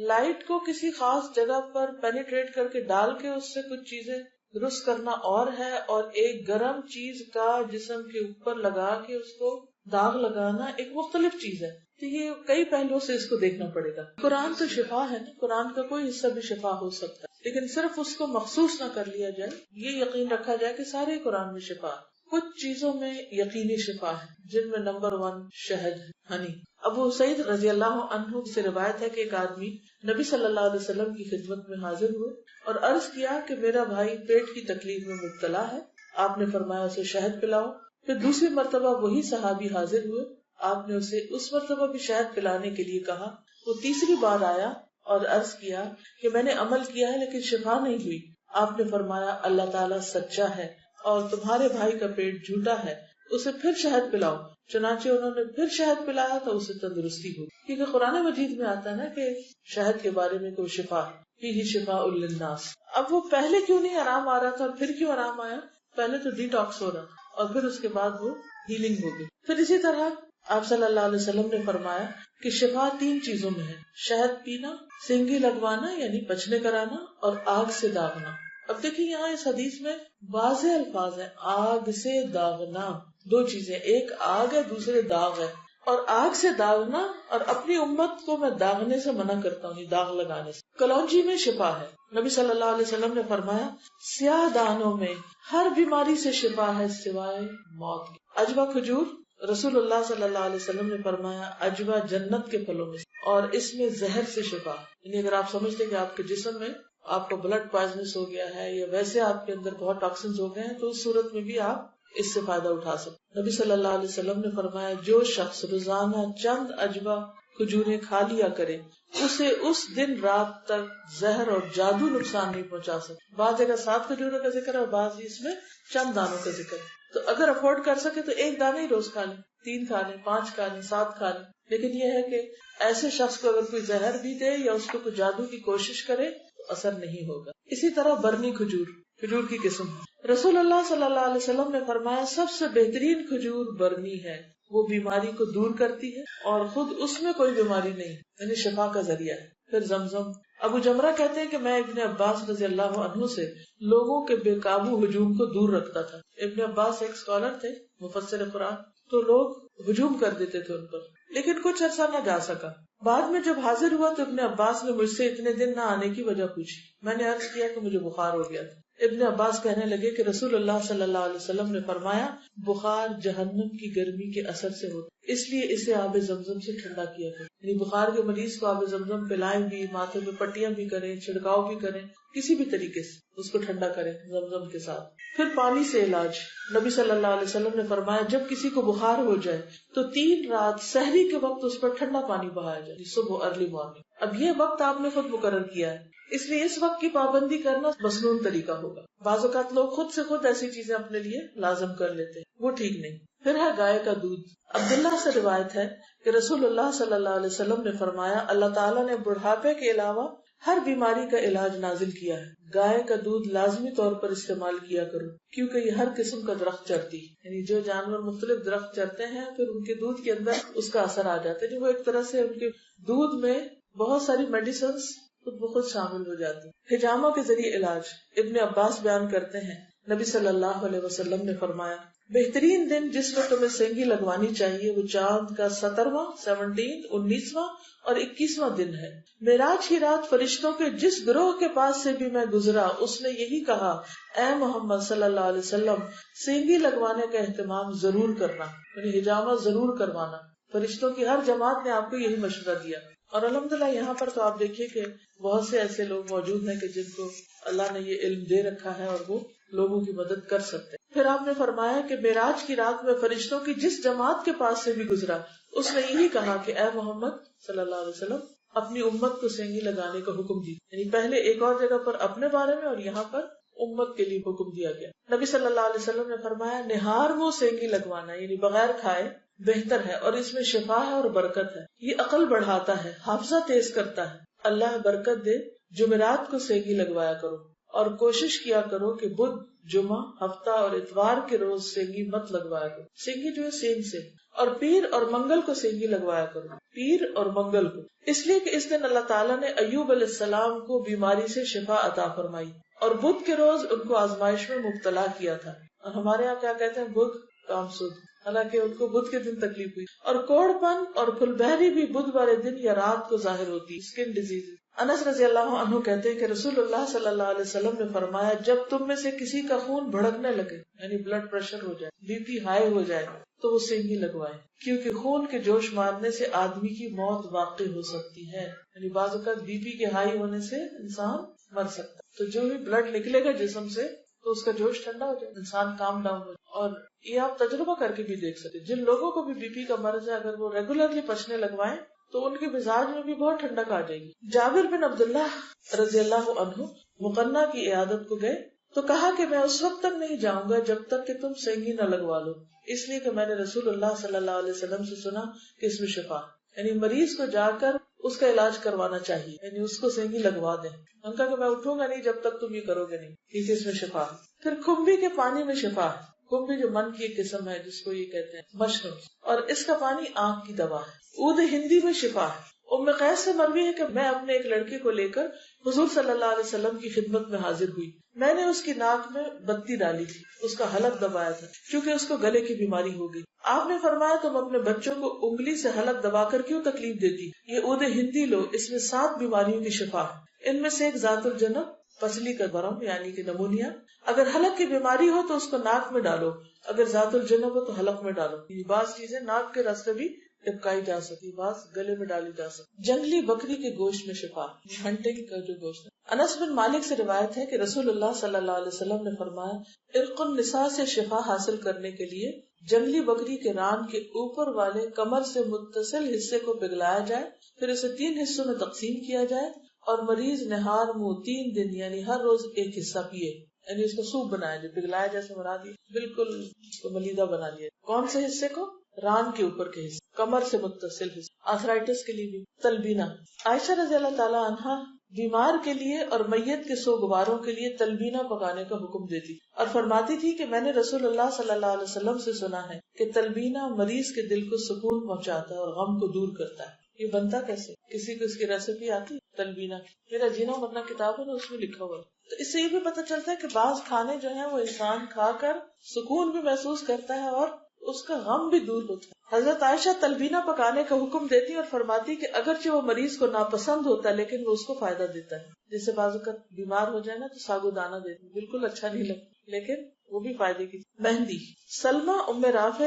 لائٹ کو کسی خاص جگہ پر پینیٹریٹ کر کے ڈال کے اس سے کچھ چیزیں درست کرنا اور ہے, اور ایک گرم چیز کا جسم کے اوپر لگا کے اس کو داغ لگانا ایک مختلف چیز ہے. تو یہ کئی پہلوؤں سے اس کو دیکھنا پڑے گا. قرآن تو شفا ہے نا, قرآن کا کوئی حصہ بھی شفا ہو سکتا ہے, لیکن صرف اس کو مخصوص نہ کر لیا جائے. یہ یقین رکھا جائے کہ سارے قرآن میں شفا ہے. کچھ چیزوں میں یقینی شفا ہے, جن میں نمبر 1 شہد, ہنی. ابو سعید رضی اللہ عنہ سے روایت ہے کہ ایک آدمی نبی صلی اللہ علیہ وسلم کی خدمت میں حاضر ہوئے اور عرض کیا کہ میرا بھائی پیٹ کی تکلیف میں مبتلا ہے. آپ نے فرمایا اسے شہد پلاؤ. پھر دوسری مرتبہ وہی صحابی حاضر ہوئے, آپ نے اسے اس مرتبہ بھی شہد پلانے کے لیے کہا. وہ تیسری بار آیا اور عرض کیا کہ میں نے عمل کیا ہے لیکن شفا نہیں ہوئی. آپ نے فرمایا اللہ تعالیٰ سچا ہے اور تمہارے بھائی کا پیٹ جھوٹا ہے, اسے پھر شہد پلاؤ. چنانچہ انہوں نے پھر شہد پلایا تو اسے تندرستی ہوئی. کیونکہ قرآن مجید میں آتا ہے نا کہ شہد کے بارے میں کوئی شفا فیہ شفاء للناس. اب وہ پہلے کیوں نہیں آرام آ رہا تھا اور پھر کیوں آرام آیا؟ پہلے تو ڈی ٹاکس ہو رہا اور پھر اس کے بعد وہ ہیلنگ ہو گئی. پھر اسی طرح آپ صلی اللہ علیہ وسلم نے فرمایا کہ شفا 3 چیزوں میں ہے, شہد پینا, سینگی لگوانا یعنی بچنے کرانا, اور آگ سے داغنا. اب دیکھیں یہاں اس حدیث میں واضح الفاظ ہیں, آگ سے داغنا. 2 چیزیں, ایک آگ ہے دوسرے داغ ہے. اور آگ سے داغنا, اور اپنی امت کو میں داغنے سے منع کرتا ہوں, داغ لگانے سے. کلونجی میں شفا ہے. نبی صلی اللہ علیہ وسلم نے فرمایا سیاہ دانوں میں ہر بیماری سے شفا ہے سوائے موت کی. اجوا کھجور, رسول اللہ صلی اللہ علیہ وسلم نے فرمایا اجوا جنت کے پھلوں میں, اور اس میں زہر سے شفا. یعنی اگر آپ سمجھتے کہ آپ کے جسم میں آپ کو بلڈ پوائزنس ہو گیا ہے یا ویسے آپ کے اندر بہت ٹاکسنز ہو گئے ہیں, تو اس صورت میں بھی آپ اس سے فائدہ اٹھا سکتے. نبی صلی اللہ علیہ وسلم نے فرمایا جو شخص روزانہ چند اجوا کھجوریں کھا لیا کرے اسے اس دن رات تک زہر اور جادو نقصان نہیں پہنچا سکتے. بعض جگہ 7 کھجوروں کا ذکر ہے اور بعض اس میں چند دانوں کا ذکر ہے. تو اگر افورڈ کر سکے تو 1 دانہ ہی روز کھا لیں, 3 کھا لیں, 5 کھا لیں, 7 کھا لیں. لیکن یہ ہے کہ ایسے شخص کو اگر کوئی زہر بھی دے یا اس کو کوئی جادو کی کوشش کرے تو اثر نہیں ہوگا. اسی طرح برنی کھجور, کھجور کی قسم. رسول اللہ صلی اللہ علیہ وسلم نے فرمایا سب سے بہترین کھجور برنی ہے, وہ بیماری کو دور کرتی ہے اور خود اس میں کوئی بیماری نہیں, یعنی شفا کا ذریعہ ہے. پھر زمزم. ابو جمرہ کہتے ہیں کہ میں ابن عباس رضی اللہ عنہ سے لوگوں کے بے قابو ہجوم کو دور رکھتا تھا. ابن عباس ایک اسکالر تھے, مفسر قرآن, تو لوگ ہجوم کر دیتے تھے ان پر, لیکن کچھ عرصہ نہ جا سکا. بعد میں جب حاضر ہوا تو ابن عباس نے مجھ سے اتنے دن نہ آنے کی وجہ پوچھی. میں نے عرض کیا کہ مجھے بخار ہو گیا تھا. ابن عباس کہنے لگے کہ رسول اللہ صلی اللہ علیہ وسلم نے فرمایا بخار جہنم کی گرمی کے اثر سے ہوتا, اس لیے اسے آب زمزم سے ٹھنڈا کیا کریں. یعنی بخار کے مریض کو آب زمزم پلائیں بھی, ماتھے میں پٹیاں بھی کریں, چھڑکاؤ بھی کریں, کسی بھی طریقے سے اس کو ٹھنڈا کریں زمزم کے ساتھ. پھر پانی سے علاج. نبی صلی اللہ علیہ وسلم نے فرمایا جب کسی کو بخار ہو جائے تو 3 رات سحری کے وقت اس پر ٹھنڈا پانی بہایا جائے, صبح ارلی مارننگ. اب یہ وقت آپ نے خود مقرر کیا ہے, اس لیے اس وقت کی پابندی کرنا مسنون طریقہ ہوگا. بعض اوقات لوگ خود سے خود ایسی چیزیں اپنے لیے لازم کر لیتے ہیں, وہ ٹھیک نہیں. پھر ہے گائے کا دودھ. عبداللہ سے روایت ہے کہ رسول اللہ صلی اللہ علیہ وسلم نے فرمایا اللہ تعالیٰ نے بڑھاپے کے علاوہ ہر بیماری کا علاج نازل کیا ہے. گائے کا دودھ لازمی طور پر استعمال کیا کرو کیونکہ یہ ہر قسم کا درخت چرتی ہے. یعنی جو جانور مختلف درخت چرتے ہیں پھر ان کے دودھ کے اندر اس کا اثر آ جاتا ہے, جو وہ ایک طرح سے ان کے دودھ میں بہت ساری میڈیسنز خود بخود شامل ہو جاتی. حجامہ کے ذریعے علاج. ابن عباس بیان کرتے ہیں نبی صلی اللہ علیہ وسلم نے فرمایا بہترین دن جس میں تمہیں سینگی لگوانی چاہیے وہ چاند کا 17واں 19واں اور 21واں دن ہے. معراج کی رات فرشتوں کے جس گروہ کے پاس سے بھی میں گزرا اس نے یہی کہا اے محمد صلی اللہ علیہ وسلم سینگی لگوانے کا اہتمام ضرور کرنا، یعنی حجامہ ضرور کروانا. فرشتوں کی ہر جماعت نے آپ کو یہی مشورہ دیا. اور الحمدللہ یہاں پر تو آپ دیکھیے کہ بہت سے ایسے لوگ موجود ہیں کہ جن کو اللہ نے یہ علم دے رکھا ہے اور وہ لوگوں کی مدد کر سکتے ہیں. پھر آپ نے فرمایا کہ معراج کی رات میں فرشتوں کی جس جماعت کے پاس سے بھی گزرا اس نے یہی کہا کہ اے محمد صلی اللہ علیہ وسلم اپنی امت کو سینگی لگانے کا حکم دی. یعنی پہلے ایک اور جگہ پر اپنے بارے میں اور یہاں پر امت کے لیے حکم دیا گیا. نبی صلی اللہ علیہ وسلم نے فرمایا نہار وہ سینگی لگوانا یعنی بغیر کھائے بہتر ہے اور اس میں شفا ہے اور برکت ہے. یہ عقل بڑھاتا ہے، حافظہ تیز کرتا ہے. اللہ برکت دے. جمعرات کو سینگی لگوایا کرو اور کوشش کیا کرو کہ بدھ، جمعہ، ہفتہ اور اتوار کے روز سینگی مت لگوایا کرو. سینگی جو ہے سینگ سے. اور پیر اور منگل کو سینگی لگوایا کرو. پیر اور منگل کو اس لیے کہ اس دن اللہ تعالیٰ نے ایوب علیہ السلام کو بیماری سے شفا عطا فرمائی اور بدھ کے روز ان کو آزمائش میں مبتلا کیا تھا. اور ہمارے یہاں کیا کہتے ہیں بدھ کام سود، حالانکہ ان کو بدھ کے دن تکلیف ہوئی. اور کوڑ پن اور پھل بہری بھی بدھ والے دن یا رات کو ظاہر ہوتی. Skin disease. انس رضی اللہ عنہ کہتے ہیں کہ رسول اللہ صلی اللہ علیہ وسلم نے فرمایا جب تم میں سے کسی کا خون بھڑکنے لگے یعنی بلڈ پریشر ہو جائے، بی پی ہائی ہو جائے تو وہ سینگی لگوائے، کیونکہ خون کے جوش مارنے سے آدمی کی موت واقع ہو سکتی ہے. یعنی بعض اوقات بی پی کے ہائی ہونے سے انسان مر سکتا ہے. تو جو بھی بلڈ نکلے گا جسم سے تو اس کا جوش ٹھنڈا ہو جائے، انسان کام ڈاؤن ہو جائے. اور یہ آپ تجربہ کر کے بھی دیکھ سکتے جن لوگوں کو بھی بی پی کا مرض ہے اگر وہ ریگولرلی پچنے لگوائیں تو ان کے مزاج میں بھی بہت ٹھنڈک آ جائے گی. جابر بن عبداللہ رضی اللہ عنہ مقنع کی عیادت کو گئے تو کہا کہ میں اس وقت تک نہیں جاؤں گا جب تک کہ تم سینگی نہ لگوا لو، اس لیے کہ میں نے رسول اللہ صلی اللہ علیہ وسلم سے سنا کہ اس میں شفا، یعنی مریض کو جا کر اس کا علاج کروانا چاہیے، یعنی اس کو سینگی لگوا دیں. ان کا کہ میں اٹھوں گا نہیں جب تک تم یہ کرو گے نہیں، کیونکہ اس میں شفا. پھر کھمبی کے پانی میں شفا ہے. کھمبی جو من کی ایک قسم ہے جس کو یہ کہتے ہیں مشروم، اور اس کا پانی آنکھ کی دوا ہے. عود ہندی میں شفا ہے. ام قیس سے مروی ہے کہ میں اپنے ایک لڑکے کو لے کر حضور صلی اللہ علیہ وسلم کی خدمت میں حاضر ہوئی. میں نے اس کی ناک میں بتی ڈالی تھی، اس کا حلق دبایا تھا کیونکہ اس کو گلے کی بیماری ہو گئی. آپ نے فرمایا تم اپنے بچوں کو انگلی سے حلق دبا کر کیوں تکلیف دیتی؟ یہ عود ہندی لو، اس میں 7 بیماریوں کی شفا ہے. ان میں سے ایک ذات الجنب، پسلی کا برم یعنی کہ نمونیا. اگر حلق کی بیماری ہو تو اس کو ناک میں ڈالو، اگر ذات الجنب ہو تو حلق میں ڈالو. یہ بعض چیزیں ناک کے راستے بھی ٹپکائی جا سکتی، بعض گلے میں ڈالی جا سکتی. جنگلی بکری کے گوشت میں شفا، ہنٹنگ کا جو گوشت ہے. انس بن مالک سے روایت ہے کہ رسول اللہ صلی اللہ علیہ وسلم نے فرمایا عرق النساء سے شفا حاصل کرنے کے لیے جنگلی بکری کے ران کے اوپر والے کمر سے متصل حصے کو پگھلایا جائے، پھر اسے 3 حصوں میں تقسیم کیا جائے اور مریض نہار منہ 3 دن یعنی ہر روز ایک حصہ پیے. یعنی اس کو سوپ بنایا جائے، پگھلایا جیسے بنا دیا، بالکل اس کو ملیدہ بنا لیا. کون سے حصے کو؟ ران کے اوپر کے حصے، کمر سے متصل حصے. آرتھرائٹس کے لیے بھی تلبینہ. عائشہ رضی اللہ تعالی عنہا بیمار کے لیے اور میت کے سوگواروں کے لیے تلبینہ پکانے کا حکم دیتی اور فرماتی تھی کہ میں نے رسول اللہ صلی اللہ علیہ وسلم سے سنا ہے کہ تلبینہ مریض کے دل کو سکون پہنچاتا ہے اور غم کو دور کرتا ہے. یہ بنتا کیسے؟ کسی کو اس کی ریسیپی آتی؟ تلبینہ میرا جینا مرنا کتاب ہے نا، اس میں لکھا ہوا ہے. تو اس سے یہ بھی پتہ چلتا ہے کہ بعض کھانے جو ہیں وہ انسان کھا کر سکون بھی محسوس کرتا ہے اور اس کا غم بھی دور ہوتا ہے. حضرت عائشہ تلبینہ پکانے کا حکم دیتی اور فرماتی کہ اگرچہ وہ مریض کو ناپسند ہوتا ہے لیکن وہ اس کو فائدہ دیتا ہے. جیسے بعض اوقات بیمار ہو جائے نا تو ساگو دانہ دیتے، بالکل اچھا نہیں لگتا لیکن وہ بھی فائدے کی. مہندی. سلمہ ام رافع